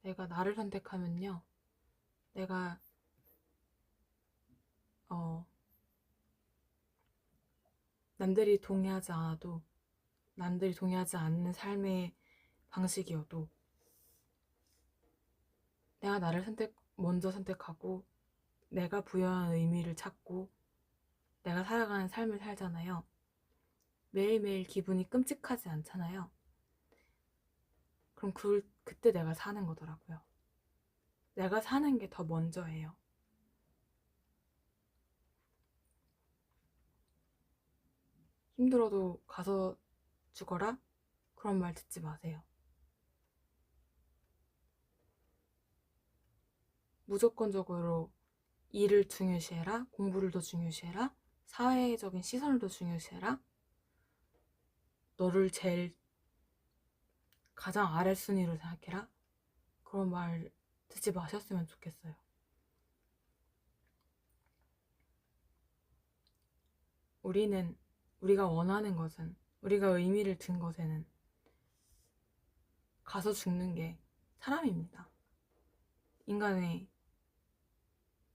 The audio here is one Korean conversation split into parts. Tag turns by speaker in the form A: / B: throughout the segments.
A: 내가 나를 선택하면요. 내가 어, 남들이 동의하지 않아도 남들이 동의하지 않는 삶의 방식이어도 내가 나를 먼저 선택하고 내가 부여한 의미를 찾고 내가 살아가는 삶을 살잖아요. 매일매일 기분이 끔찍하지 않잖아요. 그럼 그때 내가 사는 거더라고요. 내가 사는 게 더 먼저예요. 힘들어도 가서 죽어라? 그런 말 듣지 마세요. 무조건적으로 일을 중요시해라, 공부를 더 중요시해라, 사회적인 시선을 더 중요시해라, 너를 제일 가장 아랫순위로 생각해라. 그런 말 듣지 마셨으면 좋겠어요. 우리가 원하는 것은, 우리가 의미를 둔 것에는 가서 죽는 게 사람입니다. 인간의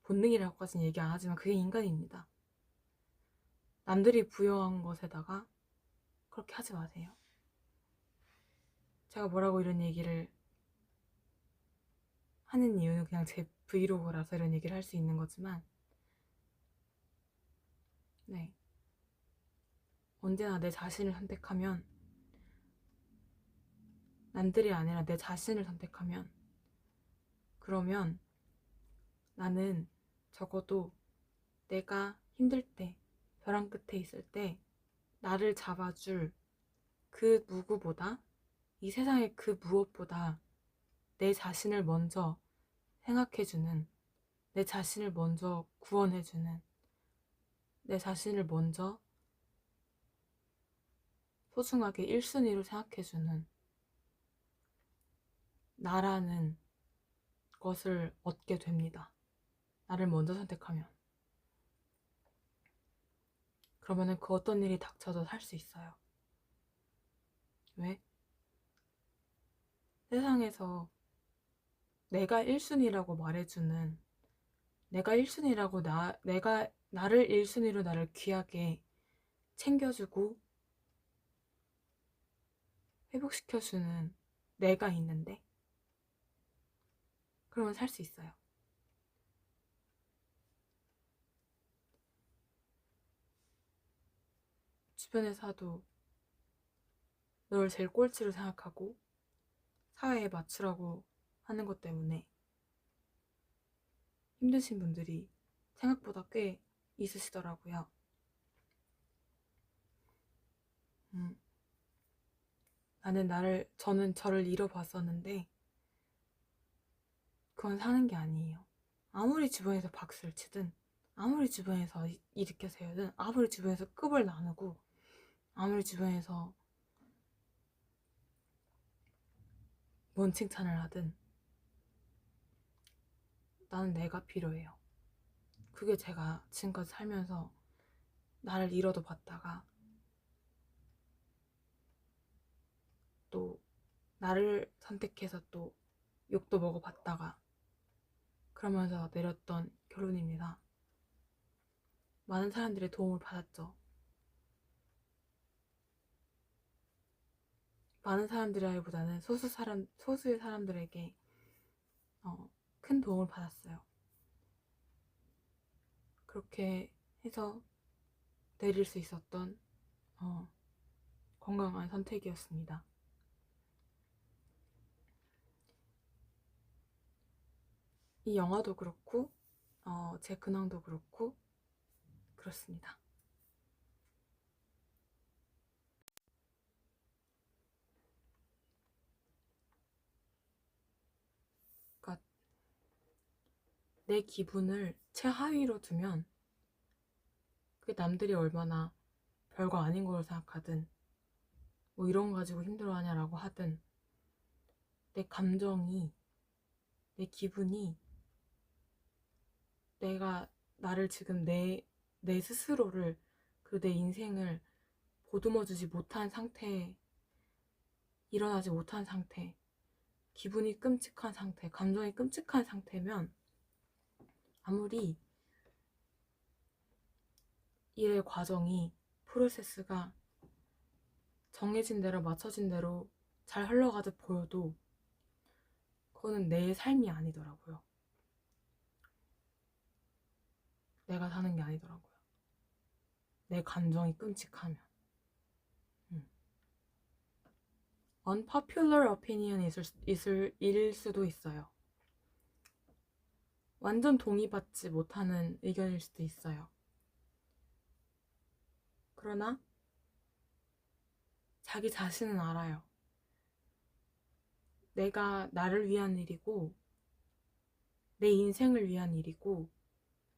A: 본능이라고까지는 얘기 안 하지만 그게 인간입니다. 남들이 부여한 것에다가 그렇게 하지 마세요. 제가 뭐라고 이런 얘기를 하는 이유는 그냥 제 브이로그라서 이런 얘기를 할 수 있는 거지만, 네. 언제나 내 자신을 선택하면, 남들이 아니라 내 자신을 선택하면, 그러면 나는 적어도 내가 힘들 때, 벼랑 끝에 있을 때 나를 잡아줄 그 누구보다, 이 세상의 그 무엇보다 내 자신을 먼저 생각해주는, 내 자신을 먼저 구원해주는, 내 자신을 먼저 소중하게 1순위로 생각해주는 나라는 것을 얻게 됩니다. 나를 먼저 선택하면. 그러면은 그 어떤 일이 닥쳐도 살 수 있어요. 왜? 세상에서 내가 1순위라고 말해주는, 내가 1순위라고 내가 나를 1순위로 나를 귀하게 챙겨주고 회복시켜주는 내가 있는데, 그러면 살 수 있어요. 주변에서 도 널 제일 꼴찌로 생각하고 사회에 맞추라고 하는 것 때문에 힘드신 분들이 생각보다 꽤 있으시더라고요. 저는 저를 잃어봤었는데 그건 사는 게 아니에요. 아무리 주변에서 박수를 치든, 아무리 주변에서 일으켜 세우든, 아무리 주변에서 급을 나누고, 아무리 주변에서 뭔 칭찬을 하든 나는 내가 필요해요. 그게 제가 지금까지 살면서 나를 잃어도 봤다가 또 나를 선택해서 또 욕도 먹어봤다가 그러면서 내렸던 결론입니다. 많은 사람들의 도움을 받았죠. 많은 사람들이라기보다는 소수의 사람들에게 큰 도움을 받았어요. 그렇게 해서 내릴 수 있었던 건강한 선택이었습니다. 이 영화도 그렇고 제 근황도 그렇고 그렇습니다. 그러니까 내 기분을 최하위로 두면 그게 남들이 얼마나 별거 아닌 걸로 생각하든 뭐 이런 거 가지고 힘들어하냐라고 하든 내 감정이, 내 기분이, 내가 나를 지금 내 스스로를, 그 내 인생을 보듬어주지 못한 상태에, 일어나지 못한 상태, 기분이 끔찍한 상태, 감정이 끔찍한 상태면 아무리 일의 과정이, 프로세스가 정해진 대로 맞춰진 대로 잘 흘러가듯 보여도 그거는 내 삶이 아니더라고요. 내가 사는 게 아니더라고요. 내 감정이 끔찍하면. unpopular opinion이 일 수도 있어요. 완전 동의받지 못하는 의견일 수도 있어요. 그러나 자기 자신은 알아요. 내가 나를 위한 일이고 내 인생을 위한 일이고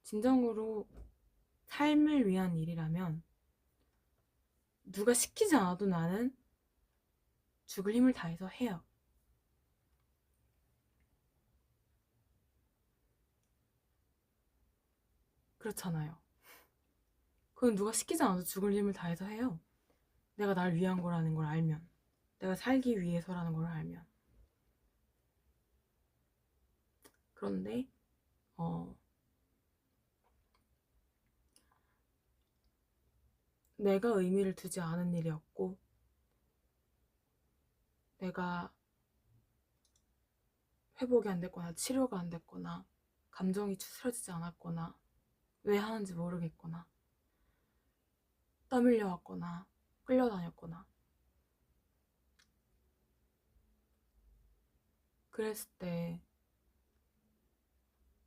A: 진정으로 삶을 위한 일이라면 누가 시키지 않아도 나는 죽을 힘을 다해서 해요. 그렇잖아요. 그건 누가 시키지 않아도 죽을 힘을 다해서 해요. 내가 날 위한 거라는 걸 알면, 내가 살기 위해서라는 걸 알면. 그런데 내가 의미를 두지 않은 일이었고 내가 회복이 안 됐거나 치료가 안 됐거나 감정이 추스러지지 않았거나 왜 하는지 모르겠거나 떠밀려 왔거나 끌려다녔거나 그랬을 때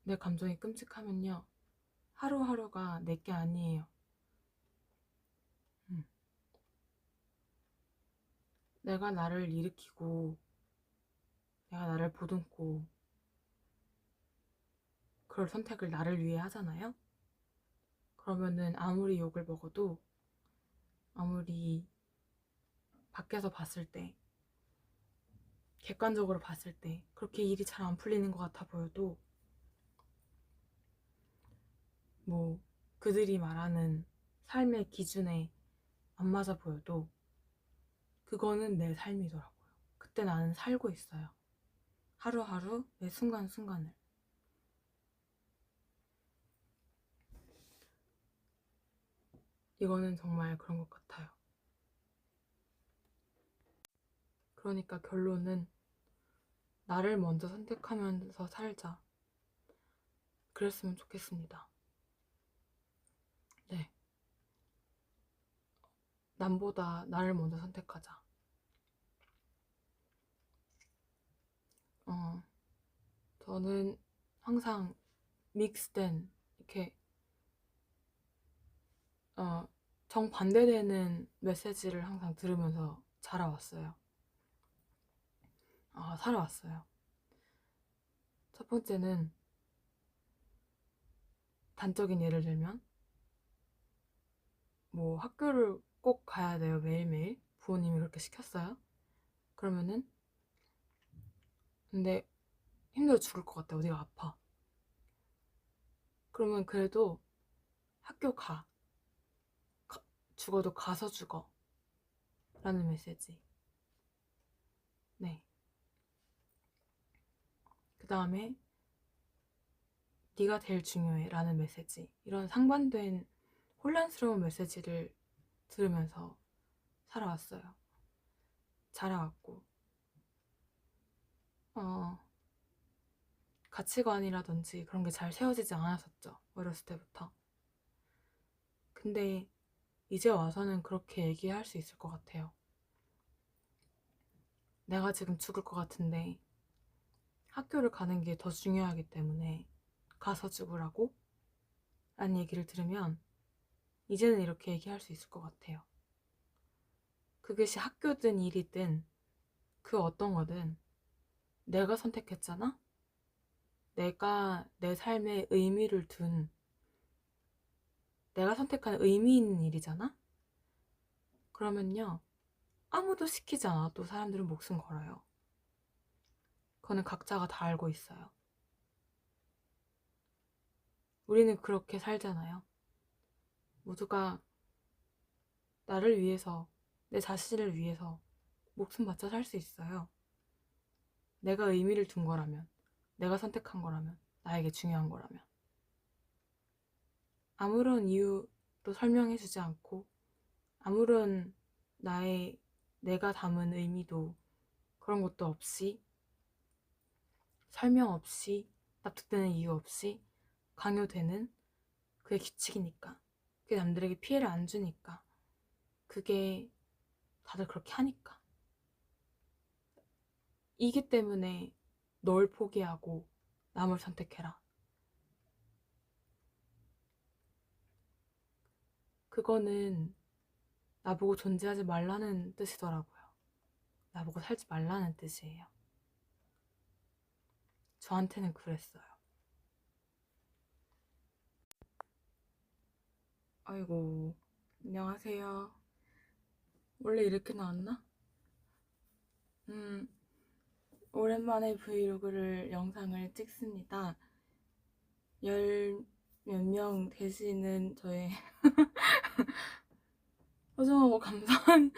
A: 내 감정이 끔찍하면요, 하루하루가 내게 아니에요. 내가 나를 일으키고 내가 나를 보듬고 그럴 선택을 나를 위해 하잖아요. 그러면은 아무리 욕을 먹어도, 아무리 밖에서 봤을 때, 객관적으로 봤을 때 그렇게 일이 잘 안 풀리는 것 같아 보여도 뭐 그들이 말하는 삶의 기준에 안 맞아 보여도 그거는 내 삶이더라고요. 그때 나는 살고 있어요. 하루하루 매 순간순간을. 이거는 정말 그런 것 같아요. 그러니까 결론은 나를 먼저 선택하면서 살자. 그랬으면 좋겠습니다. 네. 남보다 나를 먼저 선택하자. 저는 항상 믹스된, 이렇게 정반대되는 메시지를 항상 들으면서 살아왔어요. 첫 번째는, 단적인 예를 들면 뭐 학교를 꼭 가야 돼요. 매일매일 부모님이 그렇게 시켰어요. 그러면은 근데 힘들어 죽을 것 같아. 어디가 아파. 그러면 그래도 학교 죽어도 가서 죽어 라는 메시지. 네. 그 다음에 네가 제일 중요해 라는 메시지. 이런 상반된 혼란스러운 메시지를 들으면서 살아왔어요. 자라왔고 가치관이라든지 그런 게 잘 세워지지 않았었죠. 어렸을 때부터. 근데 이제 와서는 그렇게 얘기할 수 있을 것 같아요. 내가 지금 죽을 것 같은데 학교를 가는 게 더 중요하기 때문에 가서 죽으라고? 라는 얘기를 들으면 이제는 이렇게 얘기할 수 있을 것 같아요. 그것이 학교든 일이든 그 어떤 거든 내가 선택했잖아? 내가 내 삶에 의미를 둔, 내가 선택한 의미 있는 일이잖아? 그러면요, 아무도 시키지 않아도 사람들은 목숨 걸어요. 그거는 각자가 다 알고 있어요. 우리는 그렇게 살잖아요. 모두가 나를 위해서, 내 자신을 위해서 목숨 바쳐 살 수 있어요. 내가 의미를 둔 거라면, 내가 선택한 거라면, 나에게 중요한 거라면. 아무런 이유로 설명해주지 않고 아무런 내가 담은 의미도 그런 것도 없이, 설명 없이, 납득되는 이유 없이 강요되는 그게 규칙이니까, 그게 남들에게 피해를 안 주니까, 그게 다들 그렇게 하니까. 이기 때문에 널 포기하고 남을 선택해라. 그거는 나보고 존재하지 말라는 뜻이더라고요. 나보고 살지 말라는 뜻이에요. 저한테는 그랬어요. 아이고, 안녕하세요. 원래 이렇게 나왔나? 오랜만에 브이로그를 영상을 찍습니다. 열 몇 명 되시는 저의 소중하고 감사한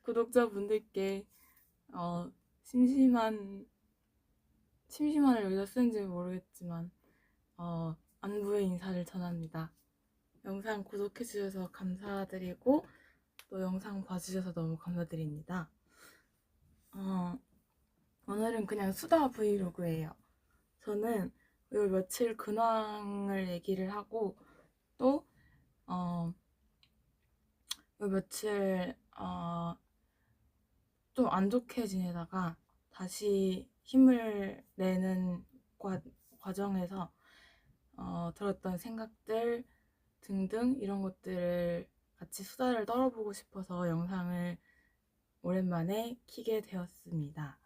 A: 구독자분들께 심심한을 여기다 쓰는지 모르겠지만 안부의 인사를 전합니다. 영상 구독해주셔서 감사드리고 또 영상 봐주셔서 너무 감사드립니다. 오늘은 그냥 수다 브이로그예요. 저는 요 며칠 근황을 얘기를 하고 또 요 며칠 좀 안 좋게 지내다가 다시 힘을 내는 과정에서 들었던 생각들 등등 이런 것들을 같이 수다를 떨어보고 싶어서 영상을 오랜만에 켜게 되었습니다.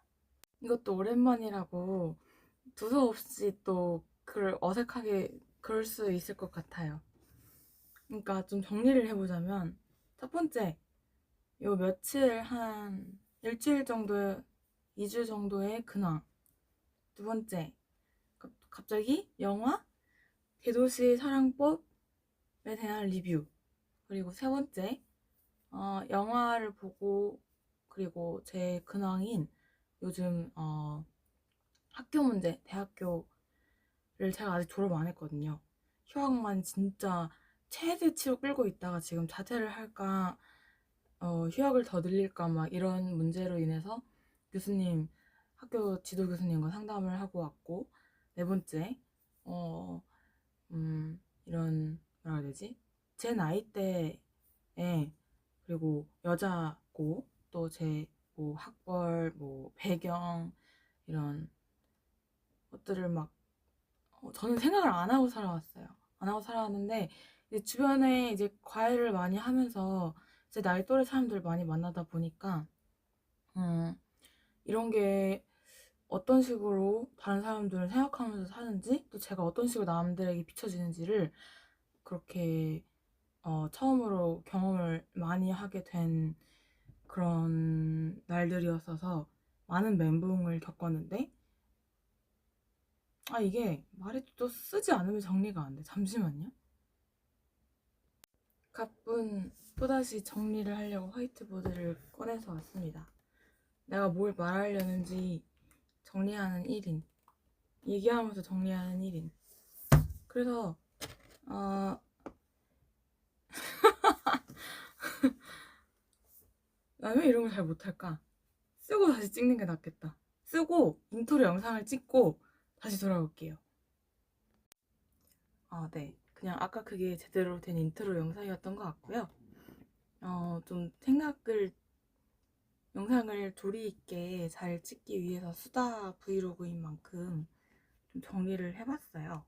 A: 이것도 오랜만이라고 두서없이 또 글을 어색하게 그럴 수 있을 것 같아요. 그러니까 좀 정리를 해보자면, 첫 번째, 요 며칠 한 일주일 정도, 2주 정도의 근황. 두 번째, 갑자기 영화 대도시 사랑법에 대한 리뷰. 그리고 세 번째, 영화를 보고, 그리고 제 근황인 요즘 학교 문제, 대학교를 제가 아직 졸업 안 했거든요. 휴학만 진짜 최대치로 끌고 있다가 지금 자퇴를 할까, 휴학을 더 늘릴까 막 이런 문제로 인해서 학교 지도 교수님과 상담을 하고 왔고, 네 번째, 이런, 뭐라 해야 되지? 제 나이대에, 그리고 여자고, 또 제 뭐 학벌, 뭐 배경, 이런 것들을 막, 저는 생각을 안 하고 살아왔어요. 안 하고 살아왔는데, 이제 주변에 이제 과외를 많이 하면서 제 나이 또래 사람들 많이 만나다 보니까, 이런 게 어떤 식으로 다른 사람들은 생각하면서 사는지, 또 제가 어떤 식으로 남들에게 비춰지는지를 그렇게 처음으로 경험을 많이 하게 된 그런 날들이었어서 많은 멘붕을 겪었는데, 이게 말이 또 쓰지 않으면 정리가 안 돼. 잠시만요. 가뿐 또다시 정리를 하려고 화이트보드를 꺼내서 왔습니다. 내가 뭘 말하려는지 정리하는 1인, 얘기하면서 정리하는 1인. 그래서 나 왜 이런 걸 잘 못할까? 쓰고 다시 찍는 게 낫겠다. 쓰고 인트로 영상을 찍고 다시 돌아올게요. 네. 그냥 아까 그게 제대로 된 인트로 영상이었던 것 같고요. 좀 영상을 조리 있게 잘 찍기 위해서 수다 브이로그인 만큼 좀 정리를 해봤어요.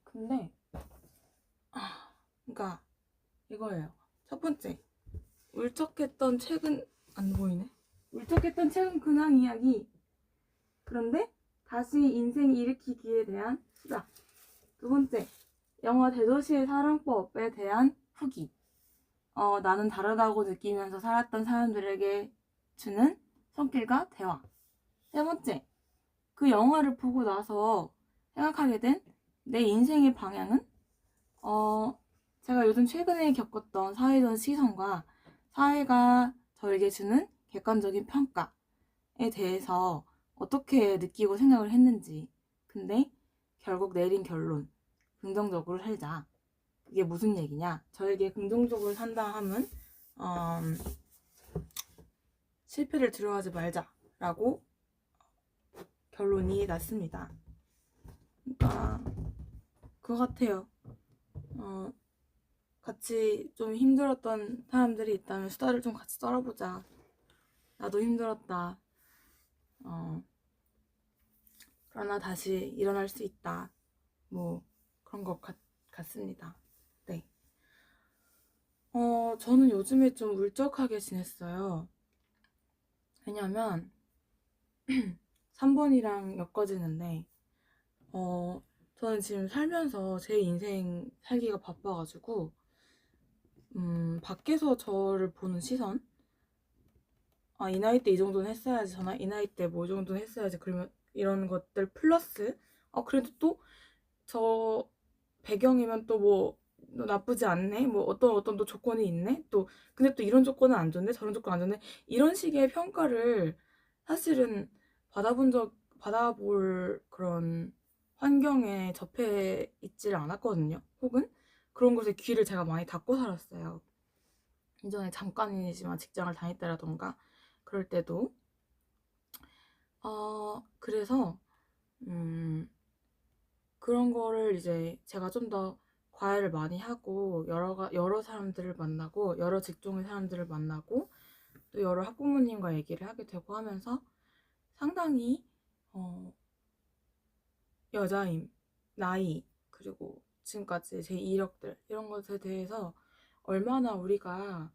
A: 근데, 그러니까 이거예요. 첫 번째, 안 보이네? 울적했던 최근 근황 이야기. 그런데 다시 인생 일으키기에 대한 수다. 두 번째, 영화 대도시의 사랑법에 대한 후기. 나는 다르다고 느끼면서 살았던 사람들에게 주는 손길과 대화. 세 번째, 그 영화를 보고 나서 생각하게 된 내 인생의 방향은 제가 요즘 최근에 겪었던 사회적 시선과 사회가 저에게 주는 객관적인 평가에 대해서 어떻게 느끼고 생각을 했는지. 근데 결국 내린 결론, 긍정적으로 살자. 그게 무슨 얘기냐? 저에게 긍정적으로 산다 함은 실패를 두려워하지 말자라고 결론이 났습니다. 그러니까 그거 같아요. 같이 좀 힘들었던 사람들이 있다면 수다를 좀 같이 떨어보자. 나도 힘들었다. 그러나 다시 일어날 수 있다. 뭐 그런 것 같습니다. 네. 저는 요즘에 좀 울적하게 지냈어요. 왜냐면 3번이랑 엮어지는데 저는 지금 살면서 제 인생 살기가 바빠가지고 밖에서 저를 보는 시선, 이 나이 때 이 정도는 했어야지, 이 나이 때 뭐 이 정도는 했어야지, 그러면 이런 것들 플러스 그래도 또 저 배경이면 또 뭐 나쁘지 않네, 뭐 어떤 또 조건이 있네, 또 근데 또 이런 조건은 안 좋네, 저런 조건 안 좋네, 이런 식의 평가를 사실은 받아볼 그런 환경에 접해 있지를 않았거든요. 혹은 그런 곳에 귀를 제가 많이 닫고 살았어요. 이전에 잠깐이지만 직장을 다닐 때라던가 그럴 때도. 그래서 그런 거를 이제 제가 좀 더 과외를 많이 하고 여러 사람들을 만나고 여러 직종의 사람들을 만나고 또 여러 학부모님과 얘기를 하게 되고 하면서 상당히 여자임, 나이, 그리고 지금까지 제 이력들 이런 것에 대해서 얼마나 우리가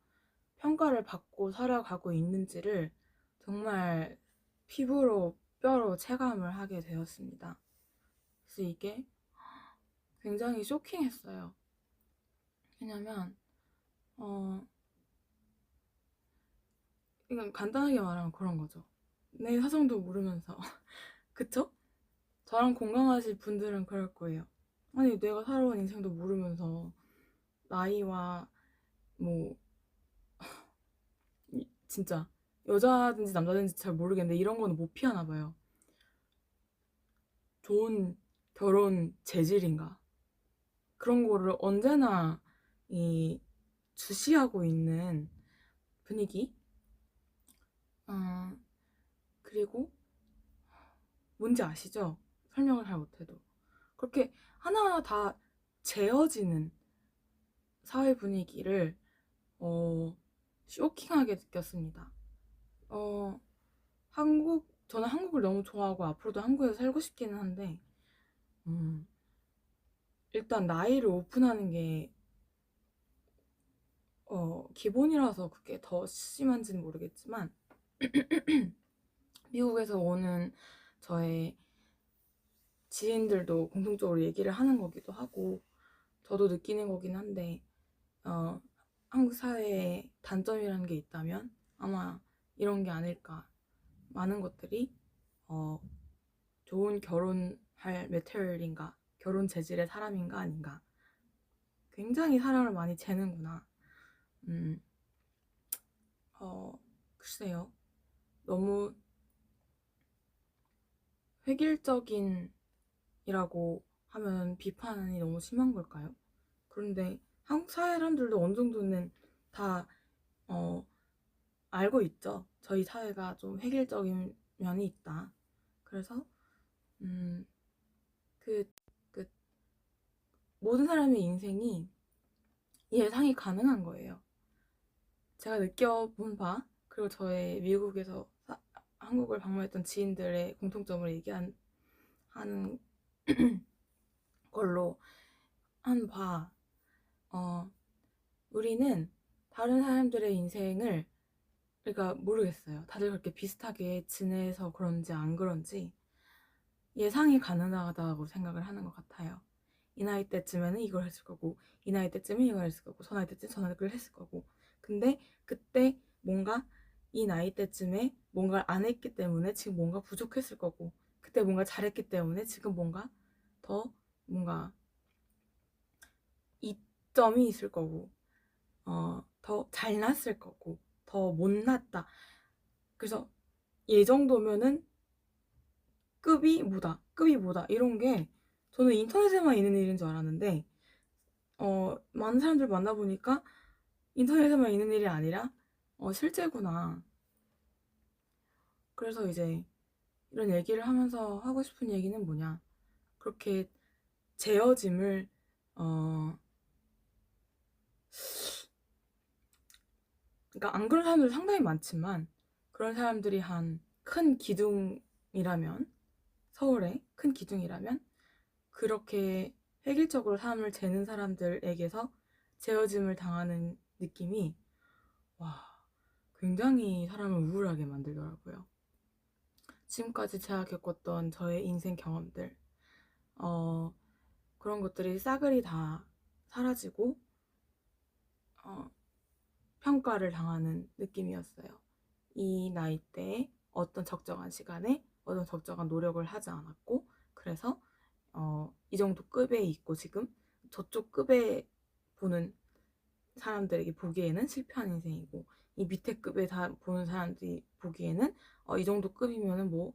A: 평가를 받고 살아가고 있는지를 정말 피부로 뼈로 체감을 하게 되었습니다. 그래서 이게 굉장히 쇼킹했어요. 왜냐면 이건 간단하게 말하면 그런 거죠. 내 사정도 모르면서 그쵸? 저랑 공감하실 분들은 그럴 거예요. 아니 내가 살아온 인생도 모르면서 나이와 뭐 진짜 여자든지 남자든지 잘 모르겠는데 이런 거는 못 피하나 봐요. 좋은 결혼 재질인가, 그런 거를 언제나 주시하고 있는 분위기. 그리고 뭔지 아시죠? 설명을 잘 못해도 그렇게 하나하나 다 재어지는 사회 분위기를 쇼킹하게 느꼈습니다. 저는 한국을 너무 좋아하고 앞으로도 한국에서 살고 싶기는 한데 일단 나이를 오픈하는 게 기본이라서 그게 더 심한지는 모르겠지만 미국에서 오는 저의 지인들도 공통적으로 얘기를 하는 거기도 하고 저도 느끼는 거긴 한데 한국 사회의 단점이라는 게 있다면 아마 이런 게 아닐까. 많은 것들이 좋은 결혼할 메테리얼인가, 결혼 재질의 사람인가 아닌가, 굉장히 사람을 많이 재는구나. 글쎄요. 너무 획일적인이라고 하면 비판이 너무 심한 걸까요? 그런데 한국 사람들도 어느 정도는 다 알고 있죠. 저희 사회가 좀 획일적인 면이 있다. 그래서 그 모든 사람의 인생이 예상이 가능한 거예요. 제가 느껴본 바, 그리고 저의 미국에서 한국을 방문했던 지인들의 공통점을 얘기하는 걸로 한 바, 우리는 다른 사람들의 인생을, 그러니까 모르겠어요. 다들 그렇게 비슷하게 지내서 그런지 안 그런지 예상이 가능하다고 생각을 하는 것 같아요. 이 나이 때쯤에는 이걸 했을 거고, 이 나이 때쯤에 이걸 했을 거고, 저 나이 때쯤에 저는 그걸 했을 거고. 근데 그때 뭔가 이 나이 때쯤에 뭔가를 안 했기 때문에 지금 뭔가 부족했을 거고, 그때 뭔가 잘했기 때문에 지금 뭔가 더 뭔가 이점이 있을 거고, 더 잘났을 거고, 더 못났다. 그래서 얘 정도면은 급이 뭐다 이런 게 저는 인터넷에만 있는 일인 줄 알았는데 많은 사람들 만나보니까 인터넷에만 있는 일이 아니라 실제구나. 그래서 이제 이런 얘기를 하면서 하고 싶은 얘기는 뭐냐, 그렇게 재어짐을 그러니까 안 그런 사람들 상당히 많지만, 그런 사람들이 한 큰 기둥이라면, 서울의 큰 기둥이라면, 그렇게 획일적으로 삶을 재는 사람들에게서 재어짐을 당하는 느낌이 와, 굉장히 사람을 우울하게 만들더라고요. 지금까지 제가 겪었던 저의 인생 경험들, 그런 것들이 싸그리 다 사라지고 평가를 당하는 느낌이었어요. 이 나이 때에 어떤 적정한 시간에 어떤 적정한 노력을 하지 않았고, 그래서 이 정도 급에 있고 지금 저쪽 급에 보는 사람들에게 보기에는 실패한 인생이고, 이 밑에 급에 보는 사람들이 보기에는 이 정도 급이면은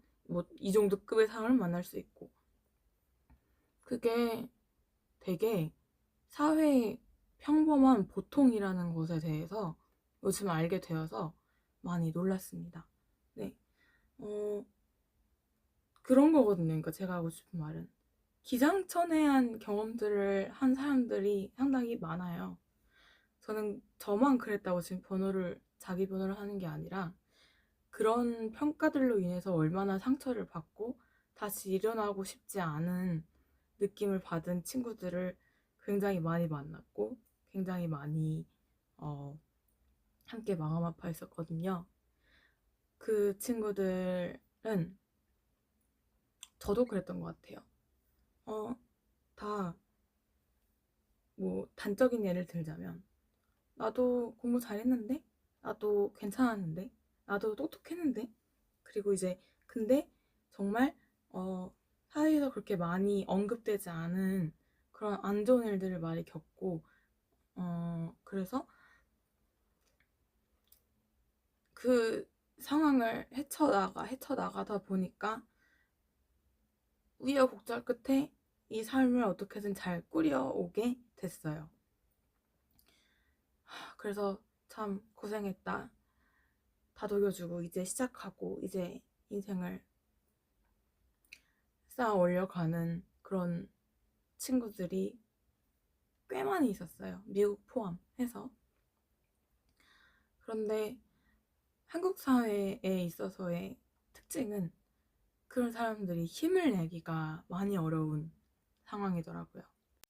A: 이 정도 급의 상을 만날 수 있고, 그게 되게 사회의 평범한 보통이라는 것에 대해서 요즘 알게 되어서 많이 놀랐습니다. 네, 그런 거거든요. 그러니까 제가 하고 싶은 말은, 기상천외한 경험들을 한 사람들이 상당히 많아요. 저는 저만 그랬다고 지금 자기 변호를 하는 게 아니라, 그런 평가들로 인해서 얼마나 상처를 받고 다시 일어나고 싶지 않은 느낌을 받은 친구들을 굉장히 많이 만났고, 굉장히 많이 함께 마음 아파했었거든요. 그 친구들은 저도 그랬던 것 같아요. 다 뭐 단적인 예를 들자면, 나도 공부 잘했는데, 나도 괜찮았는데, 나도 똑똑했는데, 그리고 이제 근데 정말 사회에서 그렇게 많이 언급되지 않은 그런 안 좋은 일들을 많이 겪고, 그래서 그 상황을 헤쳐나가다 보니까 우여곡절 끝에 이 삶을 어떻게든 잘 꾸려오게 됐어요. 그래서 참 고생했다, 다독여주고 이제 시작하고 이제 인생을 쌓아 올려가는 그런 친구들이 꽤 많이 있었어요. 미국 포함해서. 그런데 한국 사회에 있어서의 특징은 그런 사람들이 힘을 내기가 많이 어려운 상황이더라고요.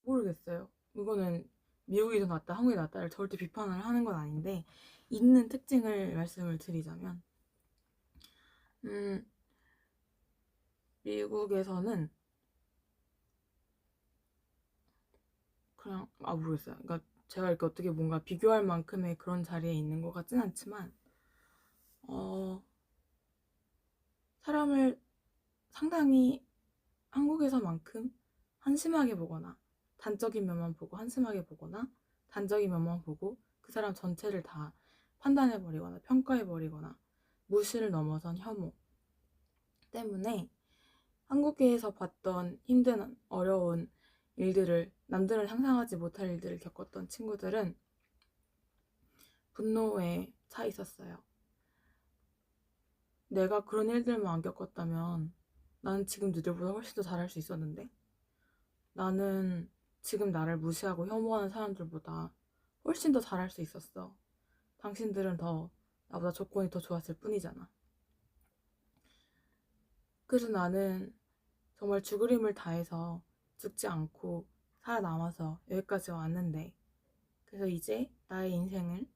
A: 모르겠어요. 이거는 미국이 더 낫다, 한국이 낫다를 절대 비판을 하는 건 아닌데, 있는 특징을 말씀을 드리자면, 미국에서는 그냥 모르겠어요. 그러니까 제가 이렇게 어떻게 뭔가 비교할 만큼의 그런 자리에 있는 것 같진 않지만, 사람을 상당히 한국에서만큼 한심하게 보거나, 단적인 면만 보고 한심하게 보거나, 단적인 면만 보고 그 사람 전체를 다 판단해버리거나 평가해버리거나, 무시를 넘어선 혐오 때문에 한국에서 봤던 힘든 어려운 일들을, 남들은 상상하지 못할 일들을 겪었던 친구들은 분노에 차 있었어요. 내가 그런 일들만 안 겪었다면 나는 지금 너희들보다 훨씬 더 잘할 수 있었는데, 나는 지금 나를 무시하고 혐오하는 사람들보다 훨씬 더 잘할 수 있었어. 당신들은 나보다 조건이 더 좋았을 뿐이잖아. 그래서 나는 정말 죽을 힘을 다해서 죽지 않고 살아남아서 여기까지 왔는데, 그래서 이제 나의 인생을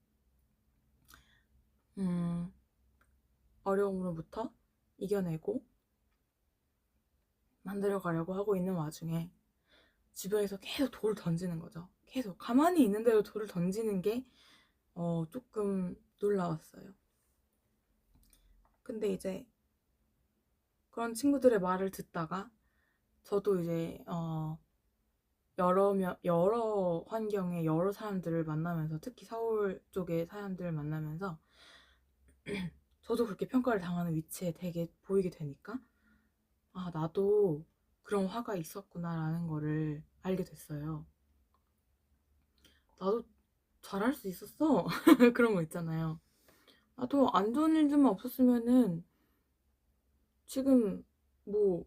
A: 어려움으로부터 이겨내고 만들어가려고 하고 있는 와중에 주변에서 계속 돌을 던지는 거죠. 계속 가만히 있는데도 돌을 던지는 게 조금 놀라웠어요. 근데 이제 그런 친구들의 말을 듣다가 저도 이제 여러 환경의 여러 사람들을 만나면서, 특히 서울 쪽의 사람들을 만나면서 저도 그렇게 평가를 당하는 위치에 되게 보이게 되니까 아, 나도 그런 화가 있었구나라는 거를 알게 됐어요. 나도 잘할 수 있었어. 그런 거 있잖아요. 나도 안 좋은 일들만 없었으면은 지금 뭐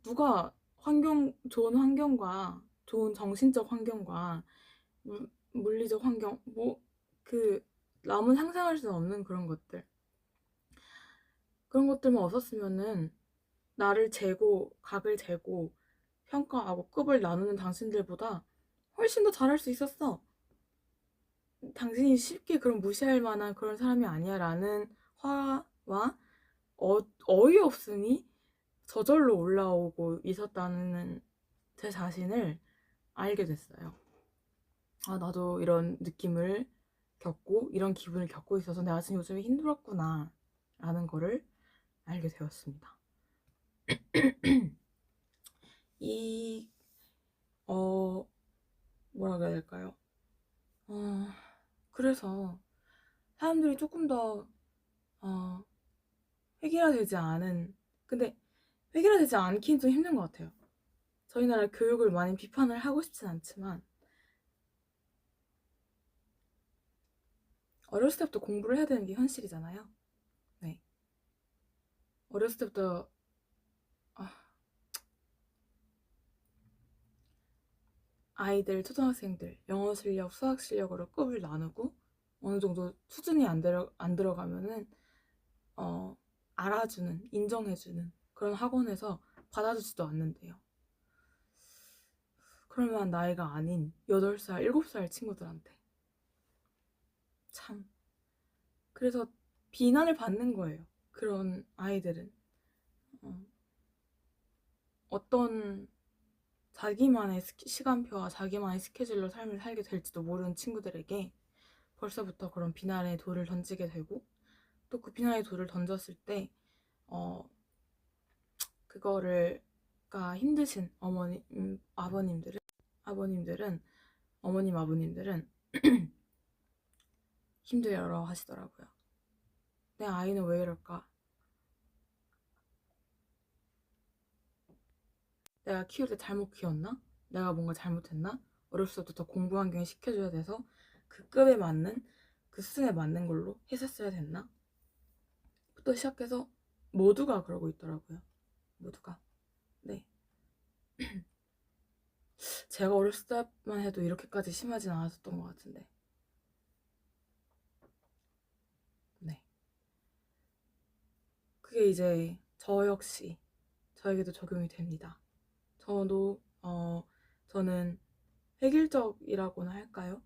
A: 누가 좋은 환경과 좋은 정신적 환경과 물리적 환경 뭐 그 남은 상상할 수 없는 그런 것들만 없었으면은 나를 재고 각을 재고 평가하고 급을 나누는 당신들보다 훨씬 더 잘할 수 있었어. 당신이 쉽게 그런 무시할 만한 그런 사람이 아니야 라는 화와 어이없음이 저절로 올라오고 있었다는 제 자신을 알게 됐어요. 아, 나도 이런 느낌을 겪고 이런 기분을 겪고 있어서 내가 지금 요즘에 힘들었구나 라는 거를 알게 되었습니다. 이 뭐라 그래야 될까요? 그래서 사람들이 조금 더 획일화되지 않은 근데 획일화되지 않긴 좀 힘든 것 같아요. 저희 나라 교육을 많이 비판을 하고 싶진 않지만 어렸을 때부터 공부를 해야 되는 게 현실이잖아요. 네. 어렸을 때부터 아이들, 초등학생들 영어 실력, 수학 실력으로 급을 나누고 어느 정도 수준이 안 들어가면은 알아주는, 인정해주는 그런 학원에서 받아주지도 않는데요. 그러면 나이가 아닌 8살, 7살 친구들한테 참 그래서 비난을 받는 거예요. 그런 아이들은 어떤 자기만의 시간표와 자기만의 스케줄로 삶을 살게 될지도 모르는 친구들에게 벌써부터 그런 비난의 돌을 던지게 되고 또 그 비난의 돌을 던졌을 때 그거를 힘드신 아버님들은 어머님 아버님들은 힘들어 하시더라고요. 내 아이는 왜 이럴까? 내가 키울 때 잘못 키웠나? 내가 뭔가 잘못했나? 어렸을 때부터 공부 환경을 시켜줘야 돼서 그 급에 맞는 그 수준에 맞는 걸로 했었어야 됐나? 부터 시작해서 모두가 그러고 있더라고요. 모두가. 네. 제가 어렸을 때만 해도 이렇게까지 심하진 않았었던 것 같은데. 네. 그게 이제 저 역시 저에게도 적용이 됩니다. 저는 획일적이라고나 할까요?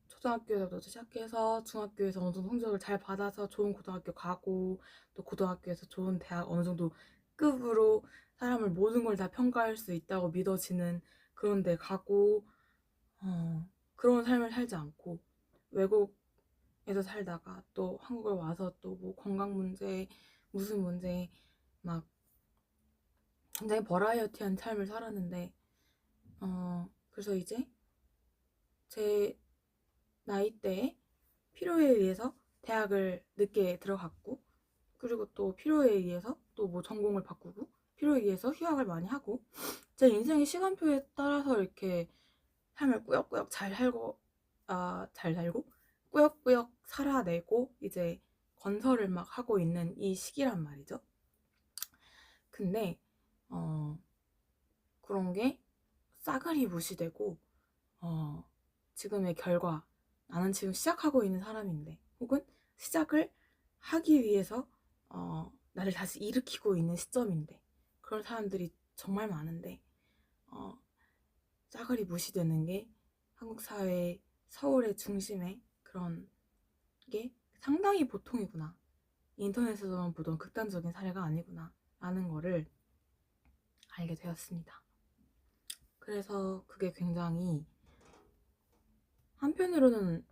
A: 초등학교에서부터 시작해서 중학교에서 어느 정도 성적을 잘 받아서 좋은 고등학교 가고 또 고등학교에서 좋은 대학 어느 정도 급으로 사람을 모든 걸 다 평가할 수 있다고 믿어지는 그런 데 가고 그런 삶을 살지 않고 외국에서 살다가 또 한국을 와서 또 뭐 건강 문제 무슨 문제 막 굉장히 버라이어티한 삶을 살았는데 그래서 이제 제 나이대에 필요에 의해서 대학을 늦게 들어갔고 그리고 또 필요에 의해서 또 뭐 전공을 바꾸고 필요에 의해서 휴학을 많이 하고 제 인생의 시간표에 따라서 이렇게 삶을 꾸역꾸역 잘 살고 꾸역꾸역 살아내고 이제 건설을 막 하고 있는 이 시기란 말이죠. 근데 그런 게 싸그리 무시되고 지금의 결과 나는 지금 시작하고 있는 사람인데 혹은 시작을 하기 위해서 나를 다시 일으키고 있는 시점인데 그런 사람들이 정말 많은데 싸그리 무시되는 게 한국 사회 서울의 중심에 그런 게 상당히 보통이구나. 인터넷에서만 보던 극단적인 사례가 아니구나 라는 거를 알게 되었습니다. 그래서 그게 굉장히 한편으로는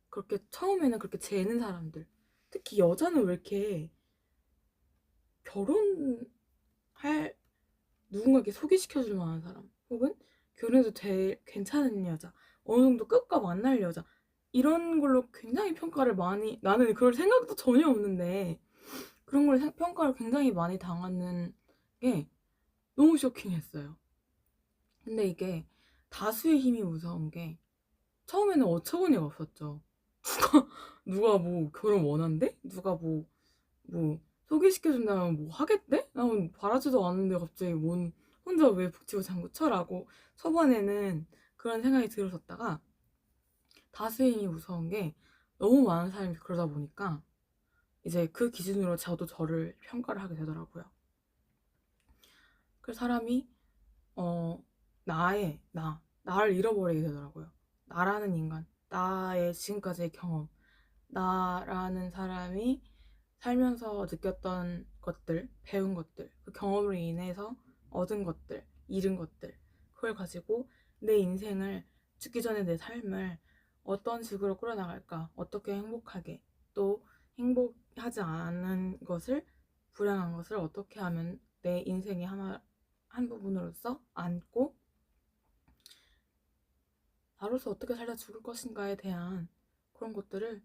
A: 그렇게 처음에는 그렇게 재는 사람들 특히 여자는 왜 이렇게 결혼할 누군가에게 소개시켜줄 만한 사람 혹은 결혼해도 괜찮은 여자 어느 정도 끝과 만날 여자 이런 걸로 굉장히 평가를 많이, 나는 그럴 생각도 전혀 없는데 그런 걸 평가를 굉장히 많이 당하는 게 너무 쇼킹했어요. 근데 이게 다수의 힘이 무서운 게 처음에는 어처구니가 없었죠. 누가 뭐 결혼 원한대? 누가 뭐 소개시켜준다면 뭐 하겠대? 나는 바라지도 않는데 갑자기 뭔 혼자 왜 북치고 장구쳐라고 초반에는 그런 생각이 들었었다가 다수의 힘이 무서운 게 너무 많은 사람이 그러다 보니까 이제 그 기준으로 저도 저를 평가를 하게 되더라고요. 그래서 사람이 나를 잃어버리게 되더라고요. 나라는 인간, 나의 지금까지의 경험, 나라는 사람이 살면서 느꼈던 것들, 배운 것들, 그 경험으로 인해서 얻은 것들, 잃은 것들, 그걸 가지고 내 인생을, 죽기 전에 내 삶을 어떤 식으로 끌어나갈까, 어떻게 행복하게, 또 행복하지 않은 것을, 불행한 것을 어떻게 하면 내 인생의 한 부분으로서 안고 나로서 어떻게 살다 죽을 것인가에 대한 그런 것들을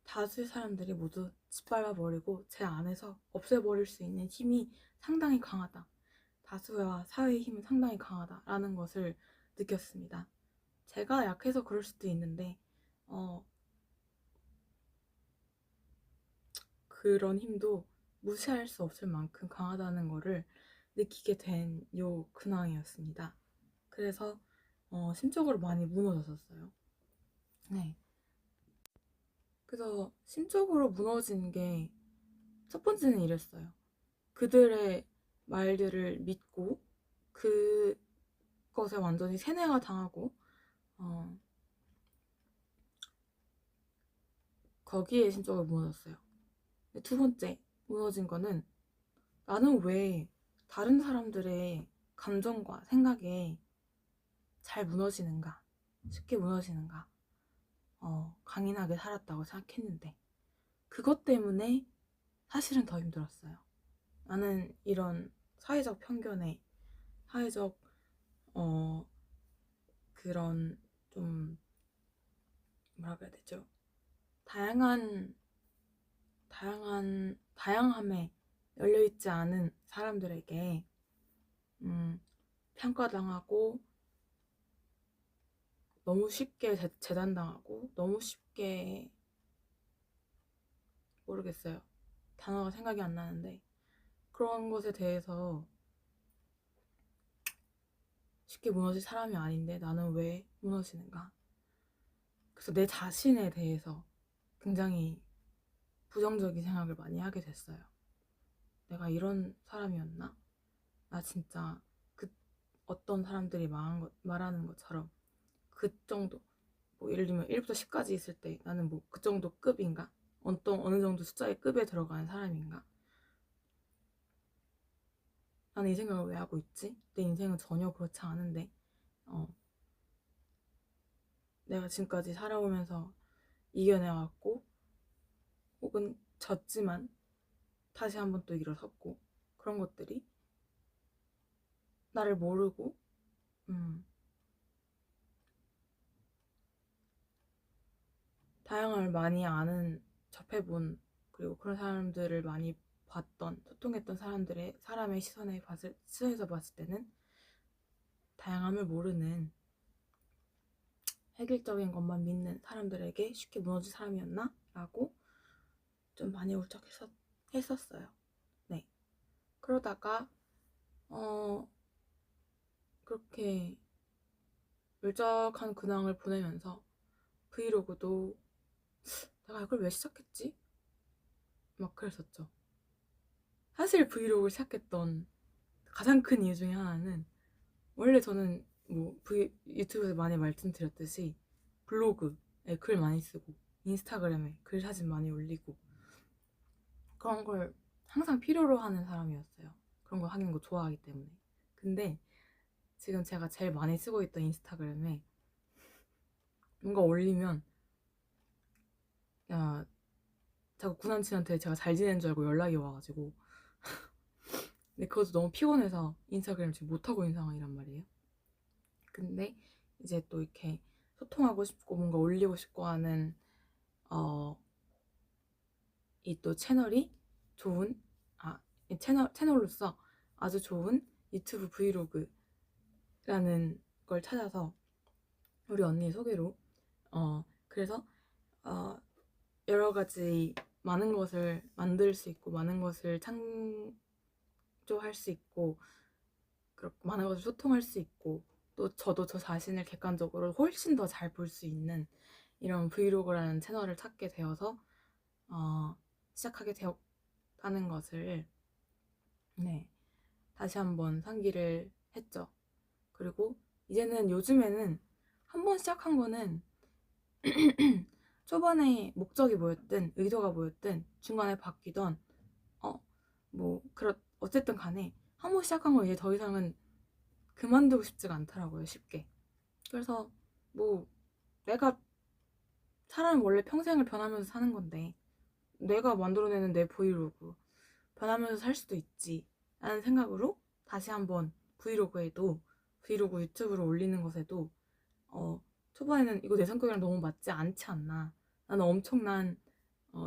A: 다수의 사람들이 모두 짓밟아버리고 제 안에서 없애버릴 수 있는 힘이 상당히 강하다. 다수와 사회의 힘은 상당히 강하다라는 것을 느꼈습니다. 제가 약해서 그럴 수도 있는데 그런 힘도 무시할 수 없을 만큼 강하다는 것을 느끼게 된 요 근황이었습니다. 그래서 심적으로 많이 무너졌었어요. 네. 그래서 심적으로 무너진 게 첫 번째는 이랬어요. 그들의 말들을 믿고 그것에 완전히 세뇌가 당하고 거기에 심적으로 무너졌어요. 두 번째 무너진 거는 나는 왜 다른 사람들의 감정과 생각에 잘 무너지는가, 쉽게 무너지는가, 강인하게 살았다고 생각했는데 그것 때문에 사실은 더 힘들었어요. 나는 이런 사회적 편견에, 사회적 그런 좀 뭐라고 해야 되죠? 다양함에 열려있지 않은 사람들에게 평가당하고 너무 쉽게 재단당하고 너무 쉽게, 모르겠어요. 단어가 생각이 안 나는데 그런 것에 대해서 쉽게 무너질 사람이 아닌데 나는 왜 무너지는가? 그래서 내 자신에 대해서 굉장히 부정적인 생각을 많이 하게 됐어요. 내가 이런 사람이었나? 나 진짜 그 어떤 사람들이 말하는 것처럼 그 정도, 뭐 예를 들면 1부터 10까지 있을 때 나는 뭐 그 정도 급인가? 어느 정도 숫자의 급에 들어가는 사람인가? 나는 이 생각을 왜 하고 있지? 내 인생은 전혀 그렇지 않은데 내가 지금까지 살아오면서 이겨내왔고 혹은 졌지만 다시 한번 또 일어섰고 그런 것들이 나를 모르고 다양함을 많이 아는, 접해본, 그리고 그런 사람들을 많이 봤던, 소통했던 사람의 시선에서 봤을 때는 다양함을 모르는 획일적인 것만 믿는 사람들에게 쉽게 무너질 사람이었나? 라고 좀 많이 울적했었어요. 네. 그러다가 그렇게 울적한 근황을 보내면서 브이로그도 내가 이걸 왜 시작했지? 막 그랬었죠. 사실 브이로그를 시작했던 가장 큰 이유 중에 하나는 원래 저는 뭐 유튜브에서 많이 말씀드렸듯이 블로그에 글 많이 쓰고 인스타그램에 글 사진 많이 올리고 그런 걸 항상 필요로 하는 사람이었어요. 그런 거 하는 거 좋아하기 때문에. 근데 지금 제가 제일 많이 쓰고 있던 인스타그램에 뭔가 올리면 야 자꾸 구남친한테 제가 잘 지내는 줄 알고 연락이 와가지고 근데 그것도 너무 피곤해서 인스타그램 지금 못하고 있는 상황이란 말이에요. 근데 이제 또 이렇게 소통하고 싶고 뭔가 올리고 싶고 하는 이 또 채널이 좋은 이 채널로서 아주 좋은 유튜브 브이로그라는 걸 찾아서 우리 언니 소개로 그래서 여러 가지 많은 것을 만들 수 있고 많은 것을 창조할 수 있고 많은 것을 소통할 수 있고 또 저도 저 자신을 객관적으로 훨씬 더 잘 볼 수 있는 이런 브이로그라는 채널을 찾게 되어서 시작하게 되었다는 것을 다시 한번 상기를 했죠. 그리고 이제는 요즘에는 한번 시작한 거는 초반에 목적이 뭐였든 의도가 뭐였든 중간에 바뀌던 어쨌든 간에 한번 시작한 거 이제 더 이상은 그만두고 싶지가 않더라고요, 쉽게. 그래서 내가 사람은 원래 평생을 변하면서 사는 건데 내가 만들어내는 내 브이로그 변하면서 살 수도 있지 라는 생각으로 다시 한번 브이로그 유튜브로 올리는 것에도 초반에는 이거 내 성격이랑 너무 맞지 않지 않나, 나는 엄청난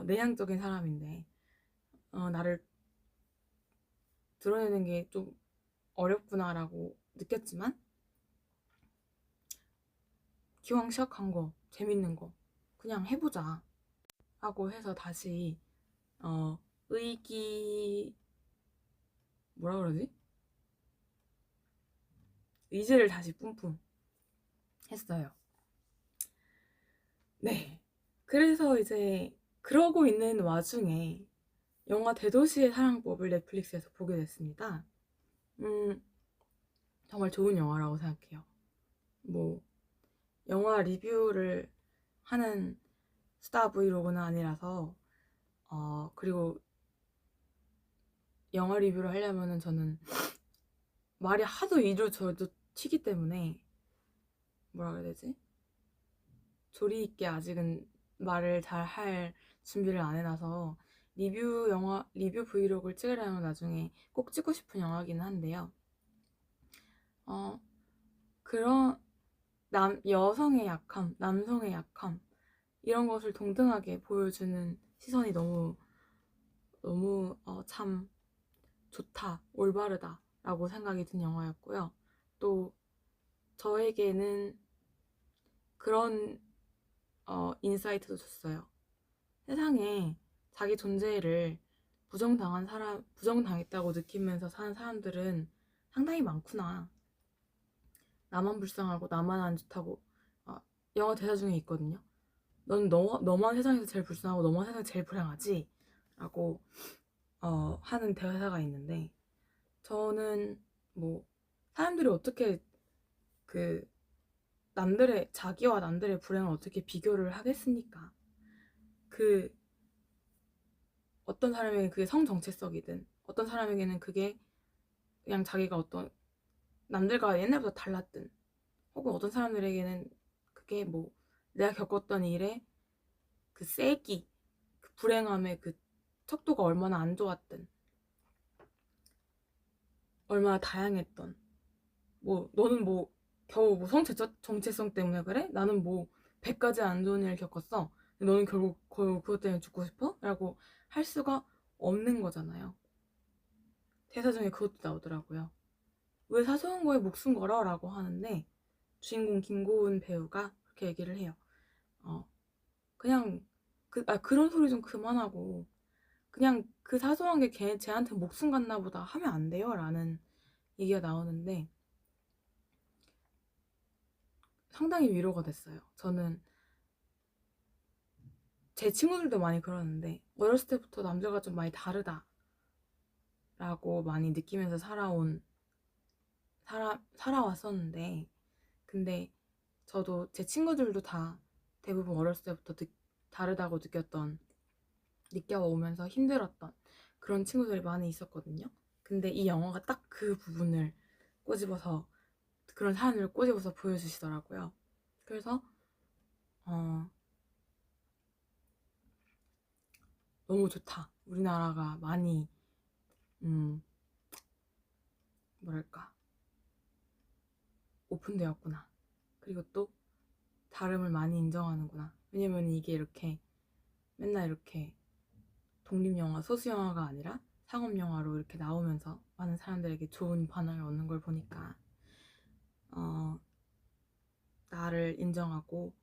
A: 내향적인 사람인데 나를 드러내는 게 좀 어렵구나 라고 느꼈지만 기왕 시작한 거 재밌는 거 그냥 해보자 하고 해서 다시 의지를 다시 뿜뿜 했어요. 네. 그래서 이제 그러고 있는 와중에 영화 대도시의 사랑법을 넷플릭스에서 보게 됐습니다. 정말 좋은 영화라고 생각해요. 영화 리뷰를 하는 수다 브이로그는 아니라서 그리고 영화 리뷰를 하려면은 저는 말이 하도 이루 저도 튀기 때문에 뭐라 그래야 되지? 조리 있게 아직은 말을 잘 할 준비를 안 해놔서 리뷰 브이로그를 찍으려면 나중에 꼭 찍고 싶은 영화기는 한데요. 그런 여성의 약함, 남성의 약함 이런 것을 동등하게 보여주는 시선이 너무 참 좋다, 올바르다 라고 생각이 든 영화였고요. 또 저에게는 그런 인사이트도 줬어요. 세상에 자기 존재를 부정당했다고 느끼면서 사는 사람들은 상당히 많구나. 나만 불쌍하고 나만 안 좋다고. 영화 대사 중에 있거든요. 너만 세상에서 제일 불쌍하고 너만 세상에서 제일 불행하지? 라고 하는 대사가 있는데 저는 사람들이 어떻게 자기와 남들의 불행을 어떻게 비교를 하겠습니까? 어떤 사람에게는 그게 성정체성이든 어떤 사람에게는 그게 그냥 자기가 어떤 남들과 옛날부터 달랐든 혹은 어떤 사람들에게는 그게 내가 겪었던 일에 그 세기, 그 불행함의 그 척도가 얼마나 안 좋았든 얼마나 다양했던 너는 겨우 정체성 때문에 그래? 나는 100가지 안 좋은 일을 겪었어. 너는 결국 그것 때문에 죽고 싶어? 라고 할 수가 없는 거잖아요. 대사 중에 그것도 나오더라고요. 왜 사소한 거에 목숨 걸어? 라고 하는데 주인공 김고은 배우가 그렇게 얘기를 해요. 그냥 그런 소리 좀 그만하고 그냥 그 사소한 게 쟤한테 목숨 갔나 보다 하면 안 돼요? 라는 얘기가 나오는데 상당히 위로가 됐어요. 저는 제 친구들도 많이 그러는데 어렸을 때부터 남들과 좀 많이 다르다 라고 많이 느끼면서 살아왔었는데 근데 저도 제 친구들도 다 대부분 어렸을 때부터 다르다고 느껴오면서 힘들었던 그런 친구들이 많이 있었거든요. 근데 이 영화가 딱 그 부분을 그런 사연을 꼬집어서 보여주시더라고요. 그래서 너무 좋다. 우리나라가 많이 오픈되었구나. 그리고 또 다름을 많이 인정하는구나. 왜냐면 이게 이렇게 맨날 이렇게 독립영화, 소수영화가 아니라 상업영화로 이렇게 나오면서 많은 사람들에게 좋은 반응을 얻는 걸 보니까 나를 인정하고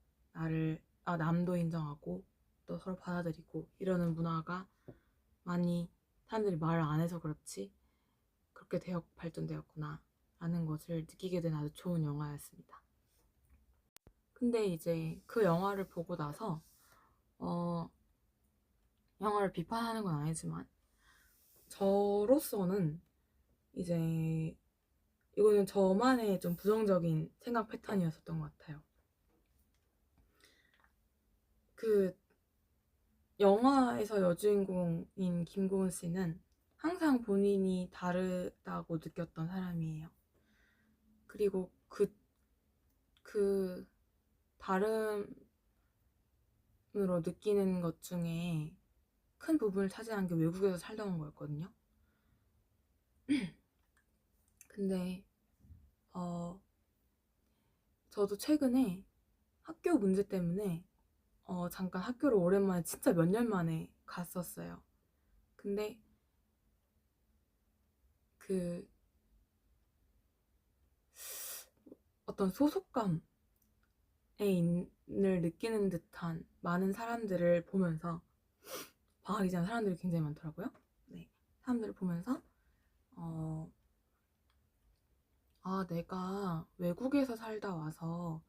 A: 남도 인정하고 또 서로 받아들이고 이러는 문화가 많이 사람들이 말을 안 해서 그렇지 그렇게 발전되었구나 라는 것을 느끼게 된 아주 좋은 영화였습니다. 근데 이제 그 영화를 보고 나서 영화를 비판하는 건 아니지만 저로서는 이제 이거는 저만의 좀 부정적인 생각 패턴이었었던 것 같아요. 그 영화에서 여주인공인 김고은 씨는 항상 본인이 다르다고 느꼈던 사람이에요. 그리고 그 다름으로 느끼는 것 중에 큰 부분을 차지한 게 외국에서 살다 온 거였거든요. 근데 저도 최근에 학교 문제 때문에 잠깐 학교를 오랜만에 진짜 몇 년 만에 갔었어요. 근데 그 어떤 소속감을 느끼는 듯한 많은 사람들을 보면서 방학이잖아. 사람들이 굉장히 많더라고요. 네, 사람들을 보면서 내가 외국에서 살다 와서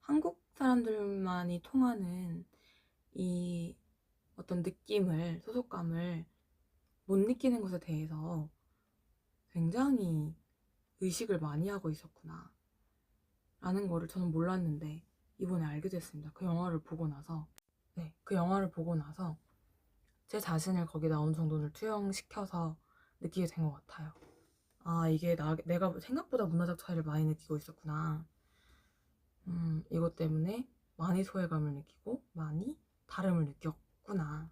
A: 한국 사람들만이 통하는 이 어떤 느낌을, 소속감을 못 느끼는 것에 대해서 굉장히 의식을 많이 하고 있었구나 라는 거를 저는 몰랐는데 이번에 알게 됐습니다. 그 영화를 보고 나서. 네, 그 영화를 보고 나서 제 자신을 거기다 어느 정도를 투영시켜서 느끼게 된 것 같아요. 이게 내가 생각보다 문화적 차이를 많이 느끼고 있었구나. 이것 때문에 많이 소외감을 느끼고 많이 다름을 느꼈구나.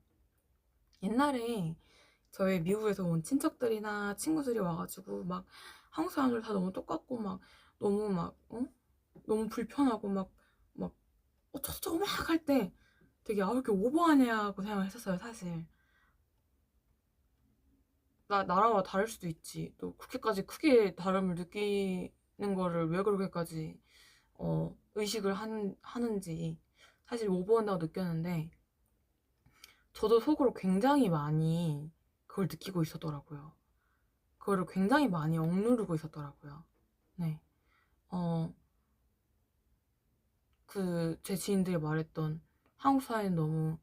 A: 옛날에 저희 미국에서 온 친척들이나 친구들이 와가지고 막 한국 사람들 다 너무 똑같고 막 너무 너무 불편하고 막 어쩌고저쩌고 막 할 때 되게 왜 이렇게 오버하냐고 생각을 했었어요. 사실 나라와 다를 수도 있지. 또 그렇게까지 크게 다름을 느끼는 거를 왜 그렇게까지 의식을 하는지 사실 오버한다고 느꼈는데 저도 속으로 굉장히 많이 그걸 느끼고 있었더라고요. 그거를 굉장히 많이 억누르고 있었더라고요. 네. 제 지인들이 말했던 한국 사회는 너무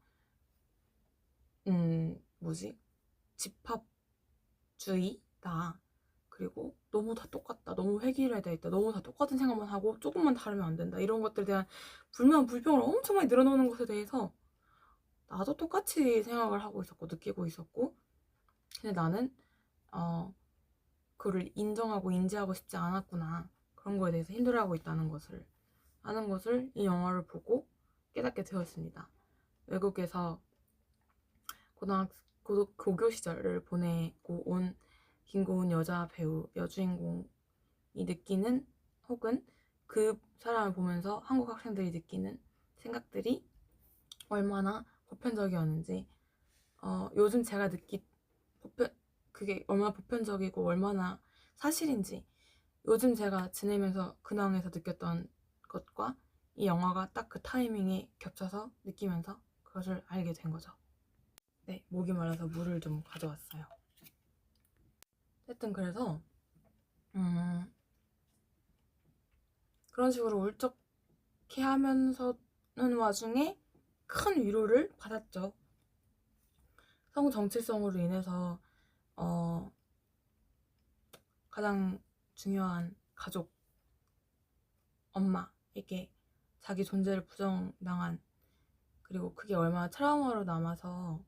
A: 집합주의다. 그리고 너무 다 똑같다. 너무 획일화되어 있다. 너무 다 똑같은 생각만 하고 조금만 다르면 안 된다. 이런 것들에 대한 불평을 엄청 많이 늘어놓는 것에 대해서 나도 똑같이 생각을 하고 있었고 느끼고 있었고 근데 나는 그거를 인정하고 인지하고 싶지 않았구나. 그런 거에 대해서 힘들어하고 있다는 것을 하는 것을 이 영화를 보고 깨닫게 되었습니다. 외국에서 고교 시절을 보내고 온 김고은 여자 배우, 여주인공이 느끼는 혹은 그 사람을 보면서 한국 학생들이 느끼는 생각들이 얼마나 보편적이었는지 요즘 제가 그게 얼마나 보편적이고 얼마나 사실인지 요즘 제가 지내면서 근황에서 느꼈던 것과 이 영화가 딱 그 타이밍에 겹쳐서 느끼면서 그것을 알게 된 거죠. 네, 목이 말라서 물을 좀 가져왔어요. 하여튼 그래서 그런 식으로 울적해 하면서는 와중에 큰 위로를 받았죠. 성 정체성으로 인해서 가장 중요한 가족, 엄마에게 자기 존재를 부정당한 그리고 그게 얼마나 트라우마로 남아서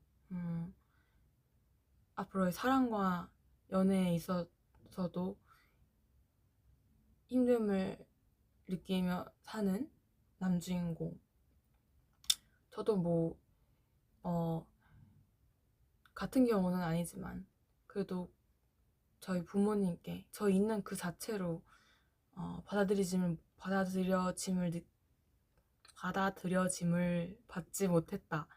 A: 앞으로의 사랑과 연애에 있어서도 힘듦을 느끼며 사는 남주인공. 저도 같은 경우는 아니지만 그래도 저희 부모님께 저 있는 그 자체로 받아들여짐을 받아들여짐을 받지 못했다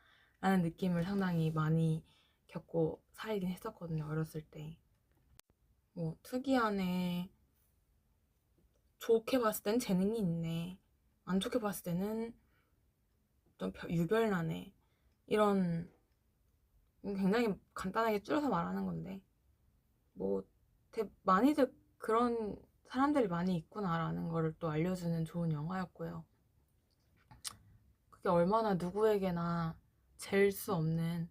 A: 라는 느낌을 상당히 많이 겪고 살긴 했었거든요. 어렸을 때. 뭐 특이하네, 좋게 봤을 땐 재능이 있네, 안 좋게 봤을 때는 좀 유별나네, 이런 굉장히 간단하게 줄여서 말하는 건데 뭐 많이들 그런 사람들이 많이 있구나라는 거를 또 알려주는 좋은 영화였고요. 그게 얼마나 누구에게나 잴 수 없는,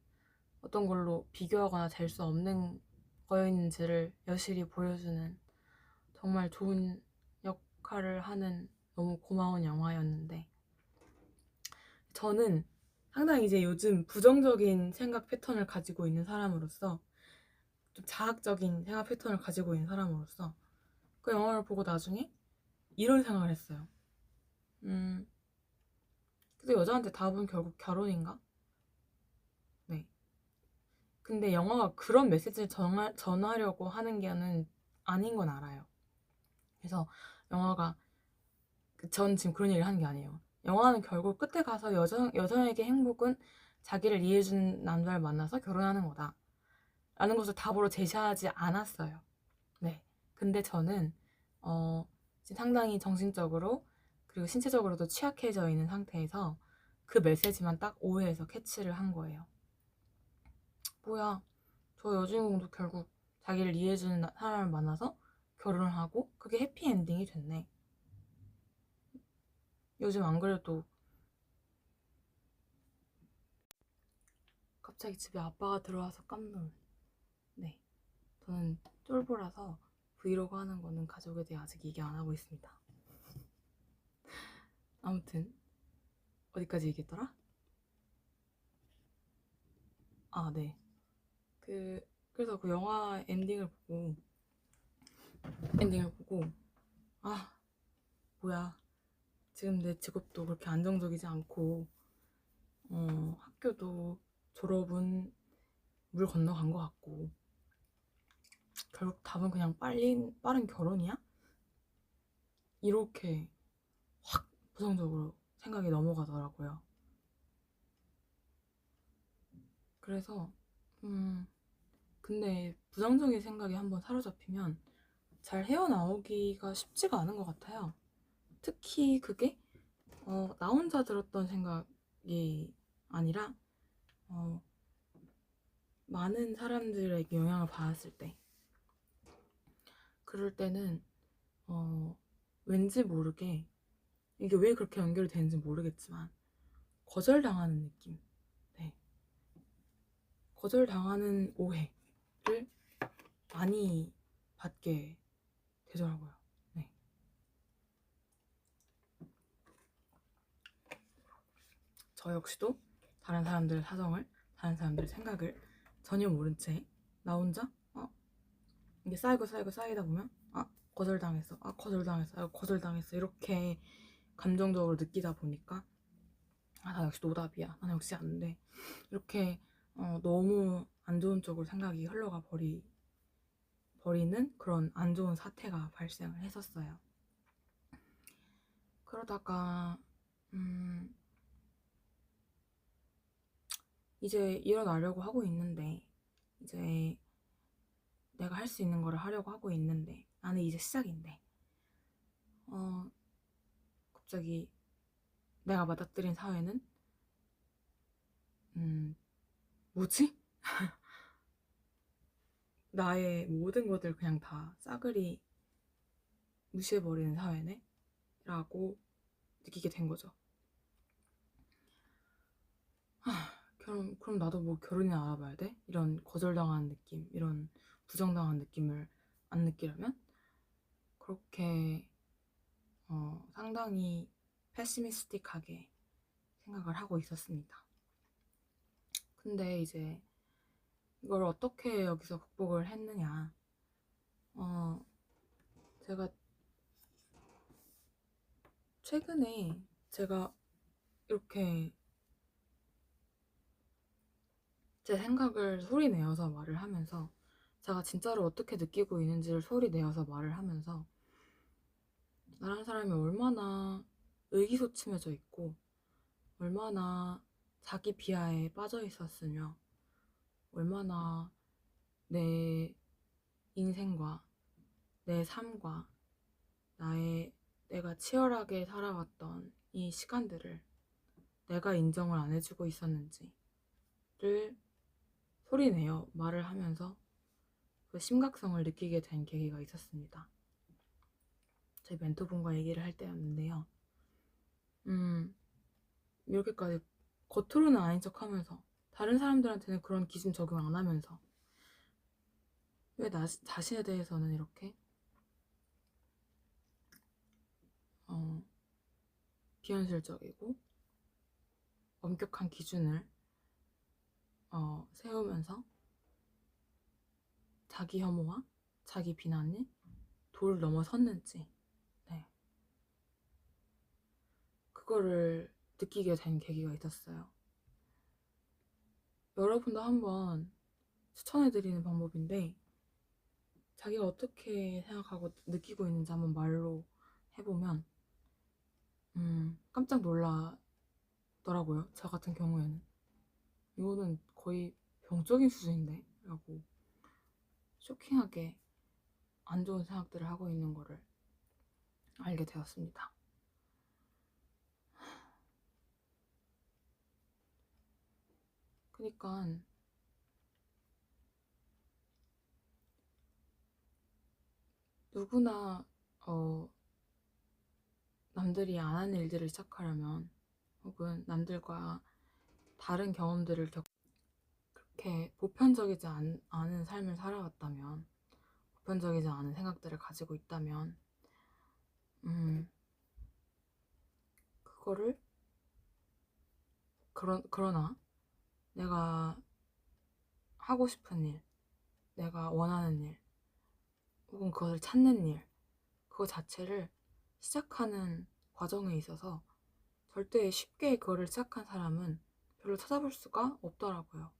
A: 어떤 걸로 비교하거나 잴 수 없는 거였는지를 여실히 보여주는 정말 좋은 역할을 하는 너무 고마운 영화였는데, 저는 상당히 이제 요즘 부정적인 생각 패턴을 가지고 있는 사람으로서, 좀 자학적인 생각 패턴을 가지고 있는 사람으로서 그 영화를 보고 나중에 이런 생각을 했어요. 근데 여자한테 답은 결국 결혼인가? 네. 근데 영화가 그런 메시지를 전하려고 하는 게는 아닌 건 알아요. 그래서 영화가, 전 지금 그런 얘기를 하는 게 아니에요. 영화는 결국 끝에 가서 여성에게 행복은 자기를 이해해주는 남자를 만나서 결혼하는 거다 라는 것을 답으로 제시하지 않았어요. 네. 근데 저는 지금 상당히 정신적으로 그리고 신체적으로도 취약해져 있는 상태에서 그 메시지만 딱 오해해서 캐치를 한 거예요. 뭐야, 저 여주인공도 결국 자기를 이해해주는 사람을 만나서 결혼을 하고 그게 해피엔딩이 됐네. 요즘 안 그래도 갑자기 집에 아빠가 들어와서 깜놀. 네, 저는 쫄보라서 브이로그 하는 거는 가족에 대해 아직 얘기 안 하고 있습니다. 아무튼 어디까지 얘기했더라? 아, 네. 그래서 그 영화 엔딩을 보고 아, 뭐야, 지금 내 직업도 그렇게 안정적이지 않고 학교도 졸업은 물 건너간 것 같고 결국 답은 그냥 빠른 결혼이야? 이렇게 확 부정적으로 생각이 넘어가더라고요. 그래서 근데 부정적인 생각이 한번 사로잡히면 잘 헤어나오기가 쉽지가 않은 것 같아요. 특히 그게 나 혼자 들었던 생각이 아니라 어, 많은 사람들에게 영향을 받았을 때, 그럴 때는 왠지 모르게, 이게 왜 그렇게 연결이 되는지 모르겠지만 거절당하는 느낌, 네, 거절당하는 오해를 많이 받게 되더라고요. 네. 저 역시도 다른 사람들의 사정을, 다른 사람들의 생각을 전혀 모른 채 나 혼자 이게 쌓이다 보면 거절당했어, 거절당했어, 이렇게 감정적으로 느끼다 보니까 나 역시 노답이야, 나 역시 안 돼, 이렇게 너무 안 좋은 쪽으로 생각이 흘러가 버리는 그런 안 좋은 사태가 발생을 했었어요. 그러다가 이제 일어나려고 하고 있는데, 이제 내가 할 수 있는 거를 하려고 하고 있는데, 나는 이제 시작인데 갑자기 내가 맞닥뜨린 사회는 뭐지? 나의 모든 것들 그냥 다 싸그리 무시해버리는 사회네? 라고 느끼게 된 거죠. 그럼 나도 뭐 결혼이나 알아봐야 돼? 이런 거절당한 느낌, 이런 부정당한 느낌을 안 느끼려면? 그렇게 상당히 패시미스틱하게 생각을 하고 있었습니다. 근데 이제 이걸 어떻게 여기서 극복을 했느냐, 제가 최근에 이렇게 제 생각을 소리 내어서 말을 하면서, 제가 진짜로 어떻게 느끼고 있는지를 소리 내어서 말을 하면서 나란 사람이 얼마나 의기소침해져 있고 얼마나 자기 비하에 빠져 있었으며 얼마나 내 인생과 내 삶과 내가 치열하게 살아왔던 이 시간들을 내가 인정을 안 해주고 있었는지를 소리내어 말을 하면서 그 심각성을 느끼게 된 계기가 있었습니다. 저희 멘토분과 얘기를 할 때였는데요. 이렇게까지 겉으로는 아닌 척 하면서 다른 사람들한테는 그런 기준 적용 안 하면서 왜 나 자신에 대해서는 이렇게 비현실적이고 엄격한 기준을 세우면서 자기 혐오와 자기 비난이 도를 넘어섰는지, 네, 그거를 느끼게 된 계기가 있었어요. 여러분도 한번 추천해드리는 방법인데 자기가 어떻게 생각하고 느끼고 있는지 한번 말로 해보면 깜짝 놀라더라고요. 저 같은 경우에는 이거는 거의 병적인 수준인데? 라고 쇼킹하게 안 좋은 생각들을 하고 있는 거를 알게 되었습니다. 그러니까 누구나 남들이 안 하는 일들을 시작하려면 혹은 남들과 다른 경험들을 그렇게 보편적이지 않은 삶을 살아왔다면 보편적이지 않은 생각들을 가지고 있다면 그거를 그러나 내가 하고 싶은 일, 내가 원하는 일 혹은 그것을 찾는 일 그거 자체를 시작하는 과정에 있어서 절대 쉽게 그거를 시작한 사람은 별로 찾아볼 수가 없더라고요.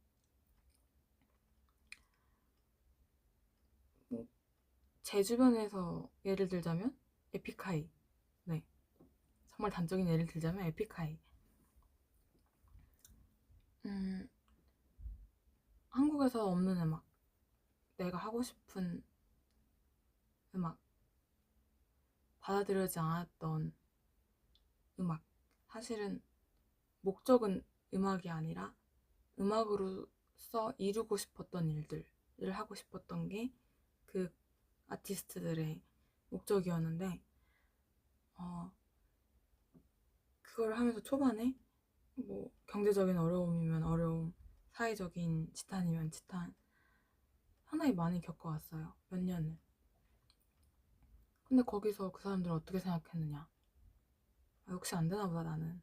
A: 제 주변에서 예를 들자면 에픽하이, 네, 정말 단적인 예를 들자면 에픽하이. 한국에서 없는 음악, 내가 하고 싶은 음악, 받아들여지지 않았던 음악. 사실은 목적은 음악이 아니라 음악으로서 이루고 싶었던 일들을 하고 싶었던 게 그 아티스트들의 목적이었는데 그걸 하면서 초반에 뭐 경제적인 어려움이면 어려움, 사회적인 지탄이면 지탄 상당히 많이 겪어왔어요. 몇 년을. 근데 거기서 그 사람들은 어떻게 생각했느냐. 역시 안 되나 보다 나는.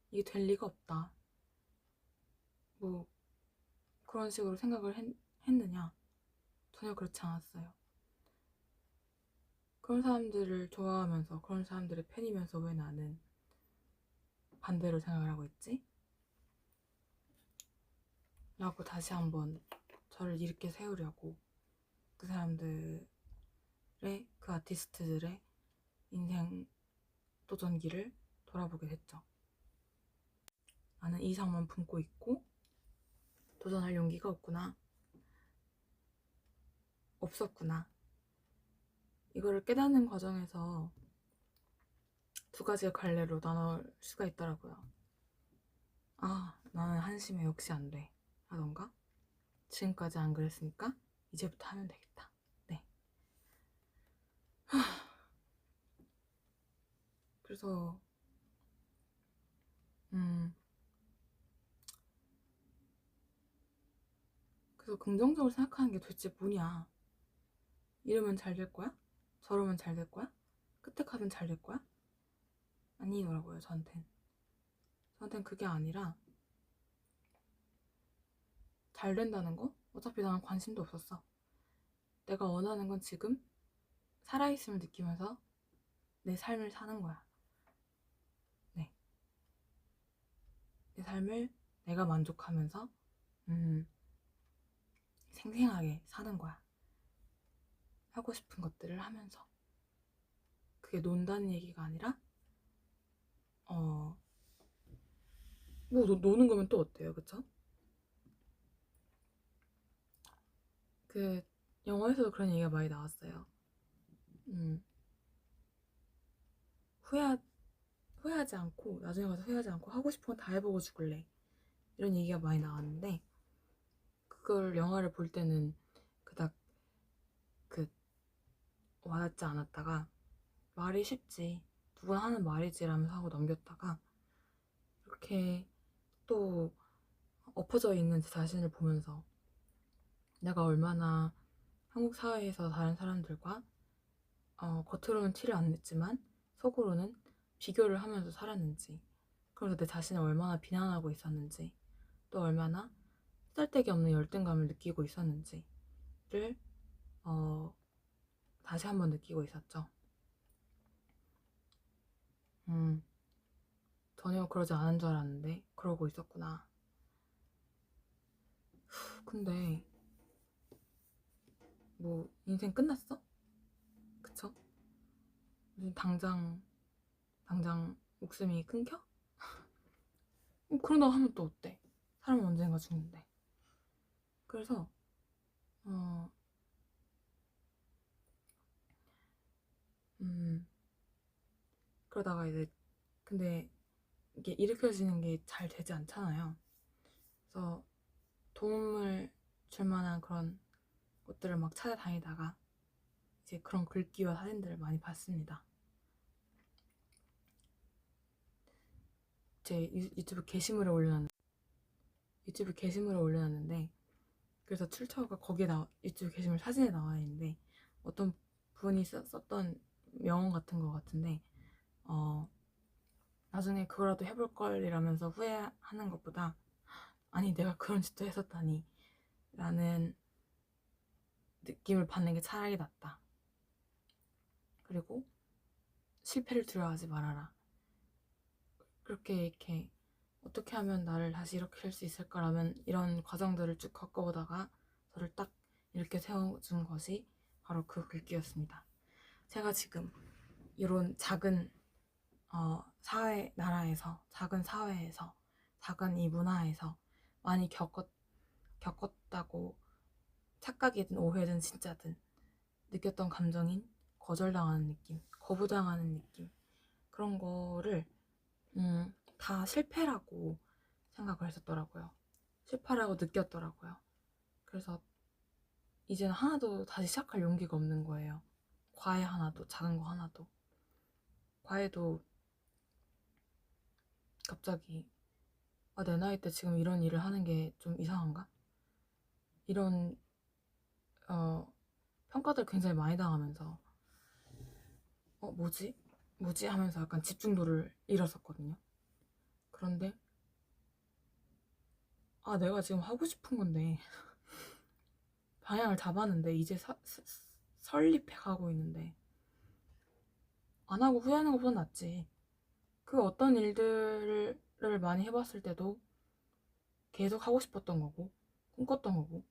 A: 이게 될 리가 없다. 뭐 그런 식으로 생각을 했느냐. 전혀 그렇지 않았어요. 그런 사람들을 좋아하면서 그런 사람들의 팬이면서 왜 나는 반대로 생각을 하고 있지? 라고 다시 한번 저를 일으켜 세우려고 그 사람들의 그 아티스트들의 인생 도전기를 돌아보게 됐죠. 나는 이상만 품고 있고 도전할 용기가 없었구나. 이거를 깨닫는 과정에서 두 가지의 갈래로 나눌 수가 있더라고요. 나는 한심해, 역시 안 돼. 라던가 지금까지 안 그랬으니까 이제부터 하면 되겠다. 네. 그래서 그래서 긍정적으로 생각하는 게 도대체 뭐냐. 이러면 잘 될 거야? 저러면 잘 될 거야? 끝에 가면 잘 될 거야? 아니더라고요, 저한텐 그게 아니라 잘 된다는 거? 어차피 나는 관심도 없었어. 내가 원하는 건 지금 살아있음을 느끼면서 내 삶을 사는 거야. 네. 내 삶을 내가 만족하면서 생생하게 사는 거야. 하고 싶은 것들을 하면서. 그게 논다는 얘기가 아니라 뭐 노는 거면 또 어때요, 그쵸? 그 영화에서도 그런 얘기가 많이 나왔어요. 음, 후회하지 않고 나중에 가서 후회하지 않고 하고 싶은 건 다 해보고 죽을래, 이런 얘기가 많이 나왔는데, 그걸 영화를 볼 때는 그닥 그 와닿지 않았다가, 말이 쉽지, 누구나 하는 말이지 라면서 하고 넘겼다가, 이렇게 또 엎어져 있는 제 자신을 보면서 내가 얼마나 한국 사회에서 다른 사람들과 겉으로는 티를 안 냈지만 속으로는 비교를 하면서 살았는지, 그래서 내 자신을 얼마나 비난하고 있었는지, 또 얼마나 쓸데기 없는 열등감을 느끼고 있었는지를 다시 한번 느끼고 있었죠. 전혀 그러지 않은 줄 알았는데 그러고 있었구나. 근데 뭐 인생 끝났어? 그쵸? 무슨 당장 목숨이 끊겨? 그런다고 하면 또 어때? 사람은 언젠가 죽는데. 그래서 어, 그러다가 이제, 근데 이게 일으켜지는 게 잘 되지 않잖아요. 그래서 도움을 줄 만한 그런 것들을 막 찾아다니다가 이제 그런 글귀와 사진들을 많이 봤습니다. 제 유튜브 게시물에 올려놨는데, 그래서 출처가 거기에 유튜브 게시물 사진에 나와 있는데, 어떤 분이 썼던 명언 같은 거 같은데, 나중에 그거라도 해볼 걸 이라면서 후회하는 것보다, 아니 내가 그런 짓도 했었다니 라는 느낌을 받는 게 차라리 낫다. 그리고 실패를 두려워하지 말아라. 그렇게 이렇게 어떻게 하면 나를 다시 이렇게 할 수 있을까라면, 이런 과정들을 쭉 겪어보다가 저를 딱 이렇게 세워준 것이 바로 그 글귀였습니다. 제가 지금 이런 작은 작은 사회에서, 작은 이 문화에서 많이 겪었다고, 착각이든 오해든 진짜든 느꼈던 감정인 거절당하는 느낌, 거부당하는 느낌, 그런 거를 다 실패라고 생각을 했었더라고요. 실패라고 느꼈더라고요. 그래서 이제는 하나도 다시 시작할 용기가 없는 거예요. 과외 하나도, 작은 거 하나도. 과외도 갑자기 내 나이 때 지금 이런 일을 하는 게 좀 이상한가? 이런 평가들 굉장히 많이 당하면서 뭐지? 뭐지? 하면서 약간 집중도를 잃었었거든요. 그런데 내가 지금 하고 싶은 건데 방향을 잡았는데, 이제 설립해 가고 있는데, 안 하고 후회하는 것보다 낫지. 그 어떤 일들을 많이 해봤을 때도 계속 하고 싶었던 거고, 꿈꿨던 거고,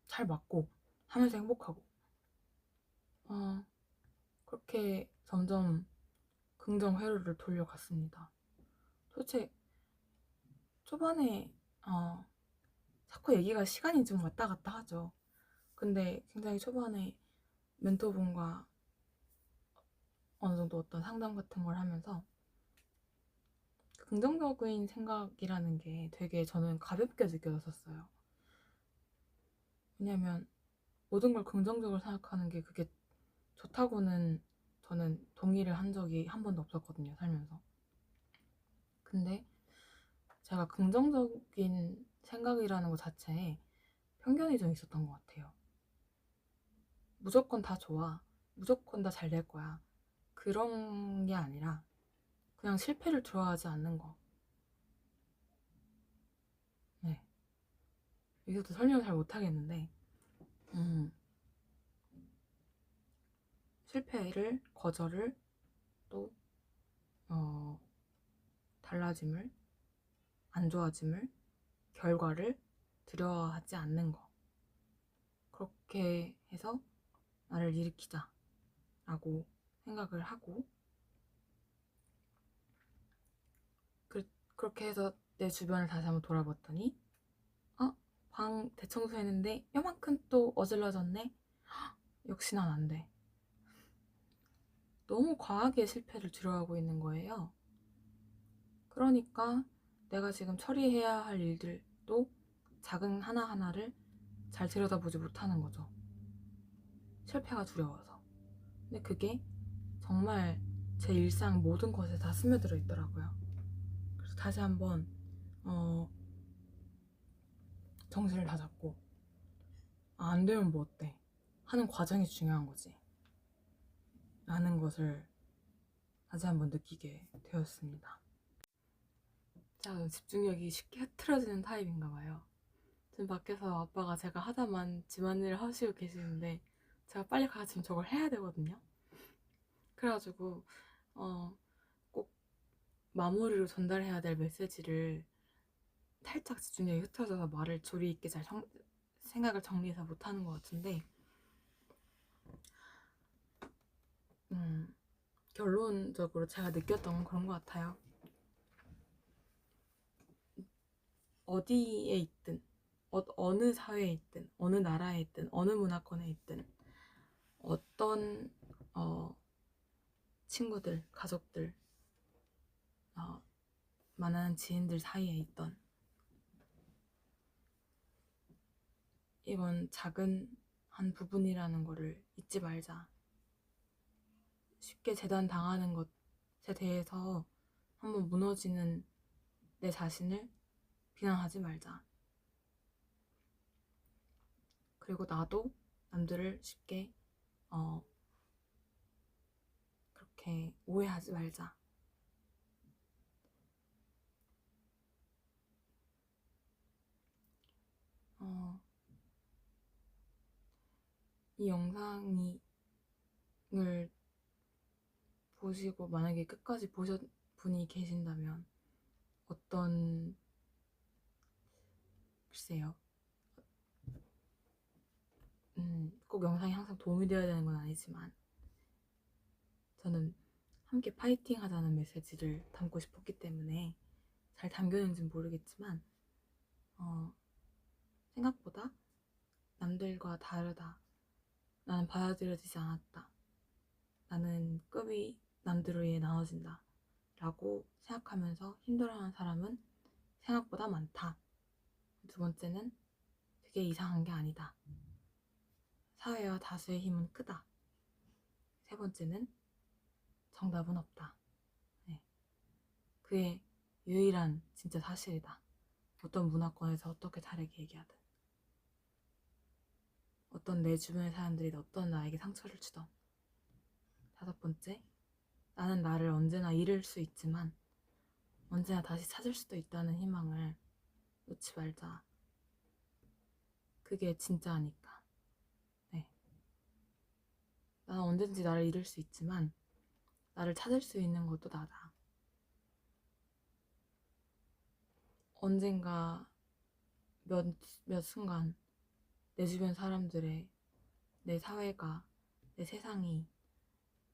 A: 잘 맞고, 하면서 행복하고, 그렇게 점점 긍정 회로를 돌려갔습니다. 도대체 초반에 자꾸 얘기가 시간이 좀 왔다 갔다 하죠. 근데 굉장히 초반에 멘토분과 어느 정도 어떤 상담 같은 걸 하면서 긍정적인 생각이라는 게 되게 저는 가볍게 느껴졌었어요. 왜냐면 모든 걸 긍정적으로 생각하는 게 그게 좋다고는 저는 동의를 한 적이 한 번도 없었거든요, 살면서. 근데 제가 긍정적인 생각이라는 것 자체에 편견이 좀 있었던 것 같아요. 무조건 다 좋아, 무조건 다 잘 될 거야, 그런 게 아니라 그냥 실패를 두려워하지 않는 거. 네. 여기서도 설명을 잘 못하겠는데, 실패를, 거절을, 또 달라짐을, 안 좋아짐을, 결과를 두려워하지 않는 거. 그렇게 해서 나를 일으키자 라고 생각을 하고, 그렇게 해서 내 주변을 다시 한번 돌아봤더니 방 대청소했는데 요만큼 또 어질러졌네? 역시 난 안 돼. 너무 과하게 실패를 두려워하고 있는 거예요. 그러니까 내가 지금 처리해야 할 일들도 작은 하나하나를 잘 들여다보지 못하는 거죠. 실패가 두려워서. 근데 그게 정말 제 일상 모든 것에 다 스며들어 있더라고요. 그래서 다시 한번 정신을 다잡고 안 되면 뭐 어때? 하는 과정이 중요한 거지. 라는 것을 다시 한번 느끼게 되었습니다. 제가 집중력이 쉽게 흐트러지는 타입인가 봐요. 지금 밖에서 아빠가 제가 하다만 집안일을 하시고 계시는데 제가 빨리 가서 지금 저걸 해야 되거든요. 그래가지고 꼭 마무리로 전달해야 될 메시지를 살짝 집중력이 흐트러져서 말을 조리 있게 잘 생각을 정리해서 못하는 것 같은데 결론적으로 제가 느꼈던 건 그런 것 같아요. 어디에 있든 어느 사회에 있든 어느 나라에 있든 어느 문화권에 있든 어떤 친구들, 가족들, 만나는 지인들 사이에 있던 이건 작은 한 부분이라는 거를 잊지 말자. 쉽게 재단당하는 것에 대해서 한번 무너지는 내 자신을 비난하지 말자. 그리고 나도 남들을 쉽게 그렇게 오해하지 말자. 이 영상을 보시고 만약에 끝까지 보셨 분이 계신다면 글쎄요. 꼭 영상이 항상 도움이 되어야 되는 건 아니지만 저는 함께 파이팅 하자는 메시지를 담고 싶었기 때문에 잘 담겼는지는 모르겠지만 생각보다 남들과 다르다. 나는 받아들여지지 않았다. 나는 급이 남들에 의해 나눠진다. 라고 생각하면서 힘들어하는 사람은 생각보다 많다. 두 번째는 그게 이상한 게 아니다. 사회와 다수의 힘은 크다. 세 번째는 정답은 없다. 네. 그게 유일한 진짜 사실이다. 어떤 문화권에서 어떻게 다르게 얘기하든 어떤 내 주변의 사람들이 어떤 나에게 상처를 주던. 다섯 번째, 나는 나를 언제나 잃을 수 있지만 언제나 다시 찾을 수도 있다는 희망을 놓지 말자. 그게 진짜니까. 네. 나는 언제든지 나를 잃을 수 있지만 나를 찾을 수 있는 것도 나다. 언젠가 몇 순간 내 주변 사람들의 내 사회가 내 세상이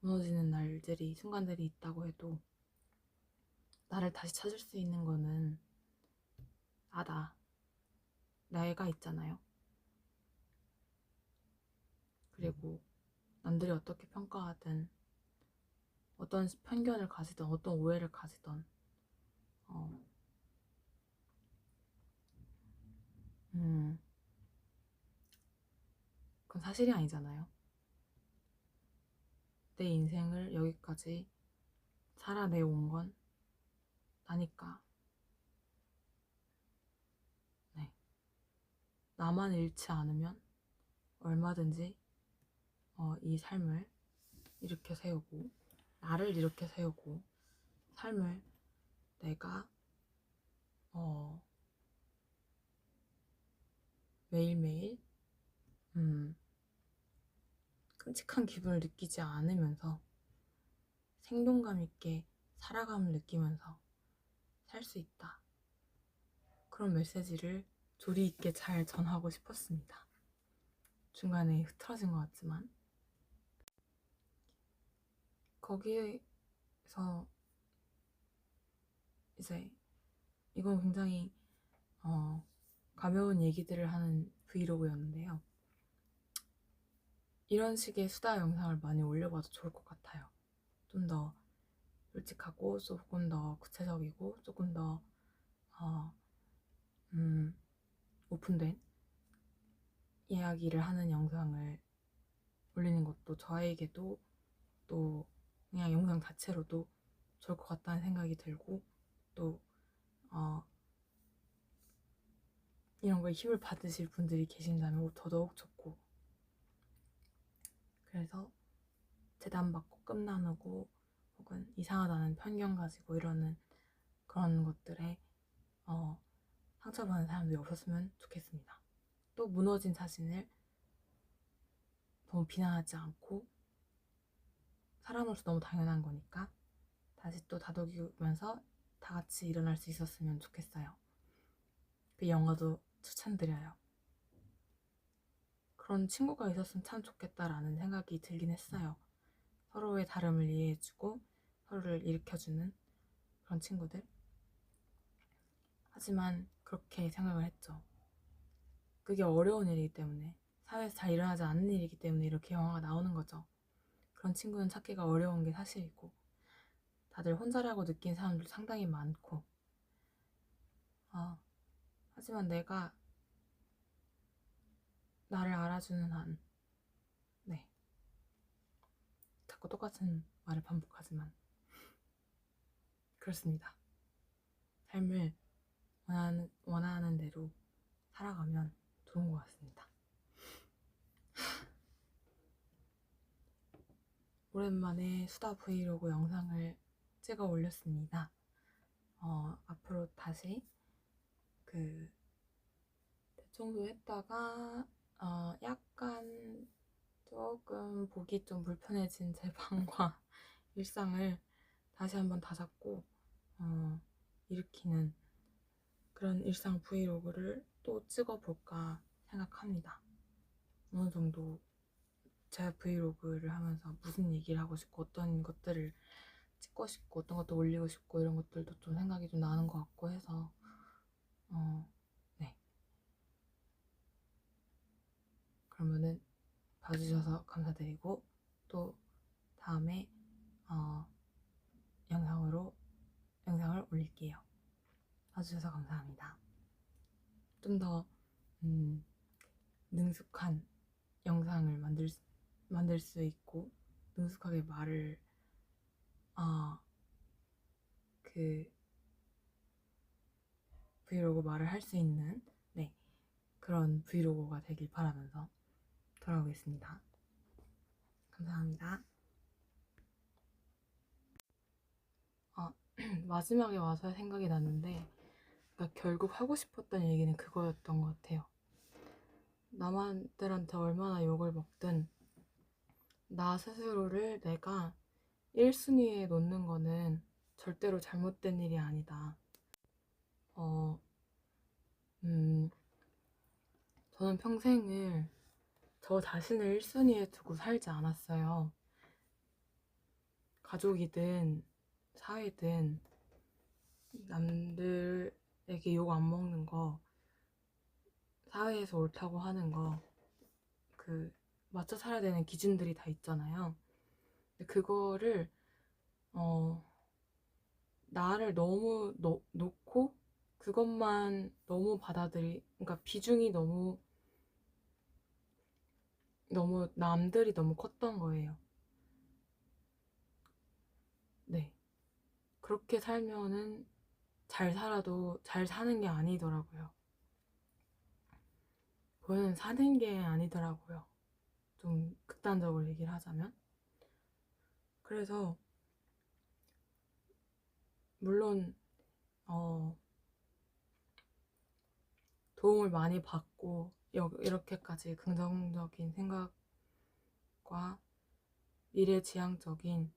A: 무너지는 날들이 순간들이 있다고 해도 나를 다시 찾을 수 있는 거는 나다. 내가 있잖아요. 그리고 남들이 어떻게 평가하든 어떤 편견을 가지든 어떤 오해를 가지든 그건 사실이 아니잖아요. 내 인생을 여기까지 살아내온 건 나니까. 네. 나만 잃지 않으면 얼마든지 이 삶을 일으켜 세우고 나를 일으켜 세우고 삶을 내가 매일매일 끔찍한 기분을 느끼지 않으면서 생동감 있게 살아감을 느끼면서 살 수 있다. 그런 메시지를 조리 있게 잘 전하고 싶었습니다. 중간에 흐트러진 것 같지만 거기에서 이제 이건 굉장히 가벼운 얘기들을 하는 브이로그였는데요. 이런 식의 수다 영상을 많이 올려봐도 좋을 것 같아요. 좀 더 솔직하고 조금 더 구체적이고 조금 더 오픈된 이야기를 하는 영상을 올리는 것도 저에게도 또 그냥 영상 자체로도 좋을 것 같다는 생각이 들고, 또 이런 거에 힘을 받으실 분들이 계신다면 더더욱 좋고, 그래서 재단받고 끝 나누고 혹은 이상하다는 편견 가지고 이러는 그런 것들에 상처받는 사람들이 없었으면 좋겠습니다. 또 무너진 자신을 너무 비난하지 않고, 사람으로서 너무 당연한 거니까 다시 또 다독이면서 다 같이 일어날 수 있었으면 좋겠어요. 그 영화도 추천드려요. 그런 친구가 있었으면 참 좋겠다라는 생각이 들긴 했어요. 서로의 다름을 이해해주고 서로를 일으켜주는 그런 친구들. 하지만 그렇게 생각을 했죠. 그게 어려운 일이기 때문에, 사회에서 잘 일어나지 않는 일이기 때문에 이렇게 영화가 나오는 거죠. 그런 친구는 찾기가 어려운 게 사실이고, 다들 혼자라고 느낀 사람들 상당히 많고, 하지만 내가 나를 알아주는 한, 네, 자꾸 똑같은 말을 반복하지만 그렇습니다. 삶을 원하는 대로 살아가면 좋은 것 같습니다. 오랜만에 수다 브이로그 영상을 찍어 올렸습니다. 앞으로 다시 대청소 했다가 약간 조금 보기 좀 불편해진 제 방과 일상을 다시 한번 다잡고 일으키는 그런 일상 브이로그를 또 찍어볼까 생각합니다. 어느 정도 제 브이로그를 하면서 무슨 얘기를 하고 싶고 어떤 것들을 찍고 싶고 어떤 것도 올리고 싶고 이런 것들도 좀 생각이 좀 나는 것 같고 해서 네, 그러면은 봐주셔서 감사드리고 또 다음에 영상을 올릴게요. 봐주셔서 감사합니다. 좀 더 능숙한 영상을 만들 수 있고 능숙하게 말을 브이로그 말을 할 수 있는 그런 브이로그가 되길 바라면서 돌아오겠습니다. 감사합니다. 마지막에 와서 생각이 났는데, 그러니까 결국 하고 싶었던 얘기는 그거였던 것 같아요. 남들한테 얼마나 욕을 먹든 나 스스로를 내가 1순위에 놓는 거는 절대로 잘못된 일이 아니다. 저는 평생을 저 자신을 1순위에 두고 살지 않았어요. 가족이든 사회든 남들에게 욕 안 먹는 거, 사회에서 옳다고 하는 거, 맞춰 살아야 되는 기준들이 다 있잖아요. 근데 그거를 나를 너무 놓고 그것만 너무 그러니까 비중이 너무 남들이 너무 컸던 거예요. 네, 그렇게 살면은 잘 살아도 잘 사는 게 아니더라고요. 그거는 사는 게 아니더라고요. 좀 극단적으로 얘기를 하자면. 그래서 물론 도움을 많이 받고 이렇게까지 긍정적인 생각과 미래지향적인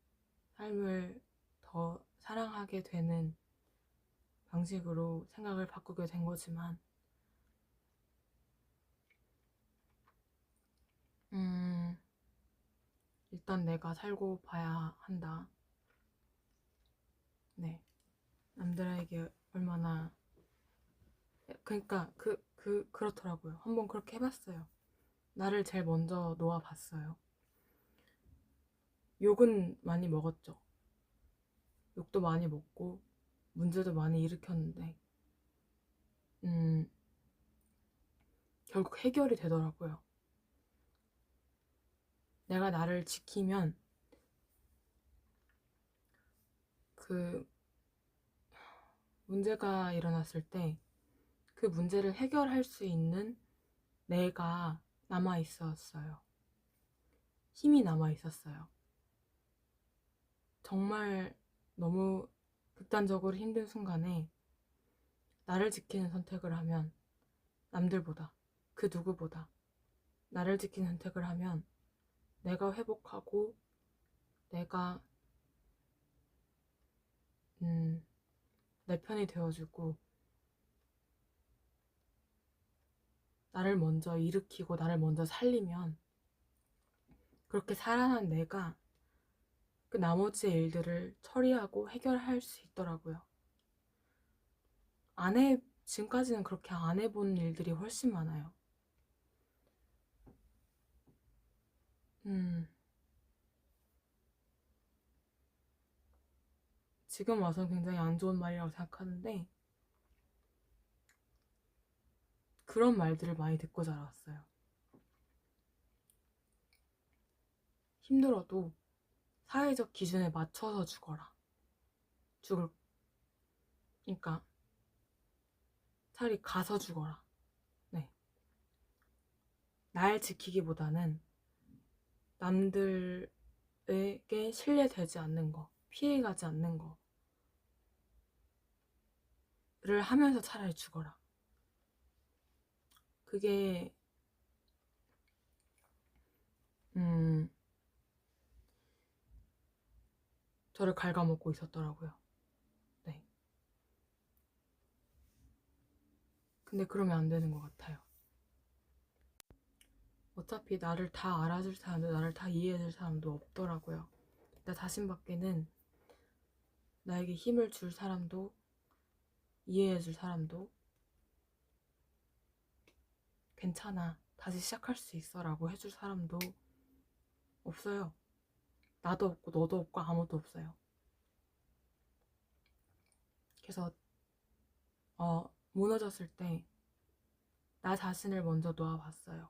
A: 삶을 더 사랑하게 되는 방식으로 생각을 바꾸게 된 거지만 일단 내가 살고 봐야 한다. 네, 남들에게 얼마나 그러니까 그렇더라고요. 한번 그렇게 해봤어요. 나를 제일 먼저 놓아봤어요. 욕은 많이 먹었죠. 욕도 많이 먹고 문제도 많이 일으켰는데 결국 해결이 되더라고요. 내가 나를 지키면 그 문제가 일어났을 때 그 문제를 해결할 수 있는 내가 남아 있었어요. 힘이 남아 있었어요. 정말 너무 극단적으로 힘든 순간에 나를 지키는 선택을 하면 남들보다, 그 누구보다 나를 지키는 선택을 하면 내가 회복하고 내가 내 편이 되어주고 나를 먼저 일으키고 나를 먼저 살리면 그렇게 살아난 내가 그 나머지 일들을 처리하고 해결할 수 있더라고요. 지금까지는 그렇게 안 해본 일들이 훨씬 많아요. 지금 와서 굉장히 안 좋은 말이라고 생각하는데 그런 말들을 많이 듣고 자랐어요. 힘들어도 사회적 기준에 맞춰서 죽어라. 그러니까 차라리 가서 죽어라. 네. 날 지키기보다는 남들에게 신뢰되지 않는 거, 피해가지 않는 거를 하면서 차라리 죽어라. 그게 저를 갉아먹고 있었더라고요. 네. 근데 그러면 안 되는 것 같아요. 어차피 나를 다 알아줄 사람도 나를 다 이해해줄 사람도 없더라고요. 나 자신밖에는 나에게 힘을 줄 사람도 이해해줄 사람도 괜찮아, 다시 시작할 수 있어 라고 해줄 사람도 없어요. 나도 없고 너도 없고 아무도 없어요. 그래서 무너졌을 때 나 자신을 먼저 놓아봤어요.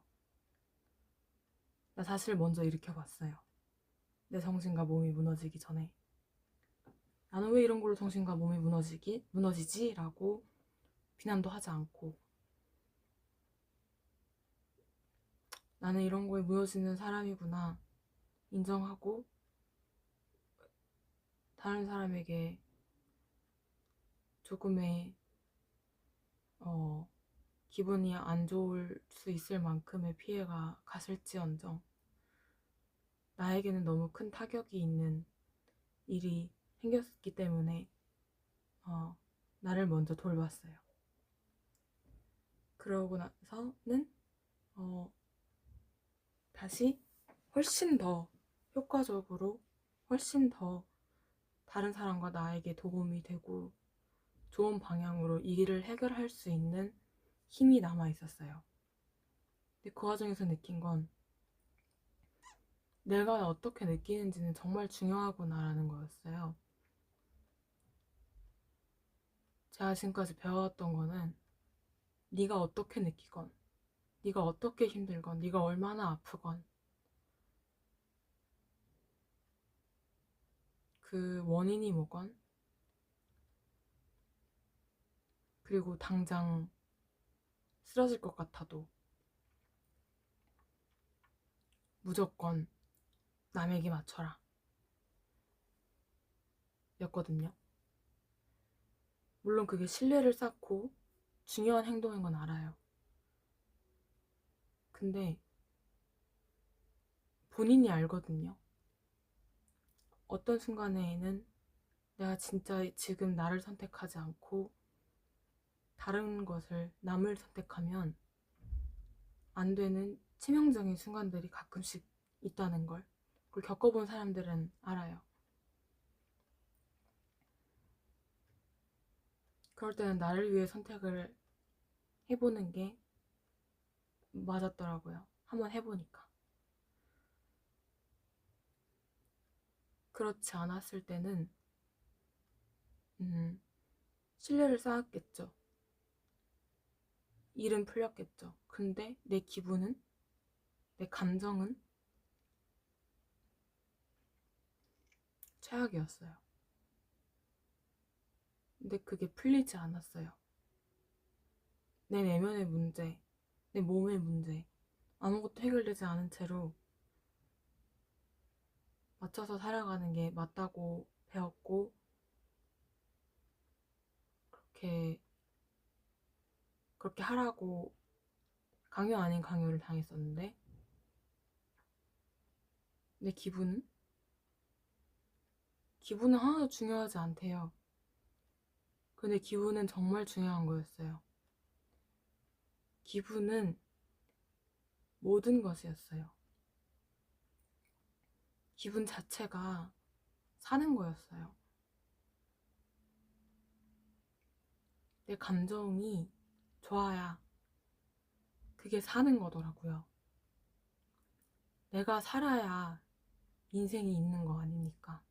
A: 나 자신을 먼저 일으켜봤어요. 내 정신과 몸이 무너지기 전에. 나는 왜 이런 걸로 정신과 몸이 무너지지? 라고 비난도 하지 않고 나는 이런 거에 무너지는 사람이구나 인정하고 다른 사람에게 조금의 기분이 안 좋을 수 있을 만큼의 피해가 갔을지언정 나에게는 너무 큰 타격이 있는 일이 생겼기 때문에 나를 먼저 돌봤어요. 그러고 나서는 다시 훨씬 더 효과적으로 훨씬 더 다른 사람과 나에게 도움이 되고 좋은 방향으로 이 일을 해결할 수 있는 힘이 남아 있었어요. 근데 그 과정에서 느낀 건 내가 어떻게 느끼는지는 정말 중요하구나라는 거였어요. 제가 지금까지 배워왔던 거는 네가 어떻게 느끼건 네가 어떻게 힘들건 네가 얼마나 아프건 그 원인이 뭐건 그리고 당장 쓰러질 것 같아도 무조건 남에게 맞춰라 였거든요. 물론 그게 신뢰를 쌓고 중요한 행동인 건 알아요. 근데 본인이 알거든요. 어떤 순간에는 내가 진짜 지금 나를 선택하지 않고 다른 것을 남을 선택하면 안 되는 치명적인 순간들이 가끔씩 있다는 걸 그걸 겪어본 사람들은 알아요. 그럴 때는 나를 위해 선택을 해보는 게 맞았더라고요. 한번 해보니까. 그렇지 않았을 때는 신뢰를 쌓았겠죠. 일은 풀렸겠죠. 근데 내 기분은, 내 감정은 최악이었어요. 근데 그게 풀리지 않았어요. 내 내면의 문제, 내 몸의 문제, 아무것도 해결되지 않은 채로 맞춰서 살아가는 게 맞다고 배웠고, 그렇게 하라고 강요 아닌 강요를 당했었는데, 내 기분은 하나도 중요하지 않대요. 근데 기분은 정말 중요한 거였어요. 기분은 모든 것이었어요. 기분 자체가 사는 거였어요. 내 감정이 좋아야 그게 사는 거더라고요. 내가 살아야 인생이 있는 거 아닙니까?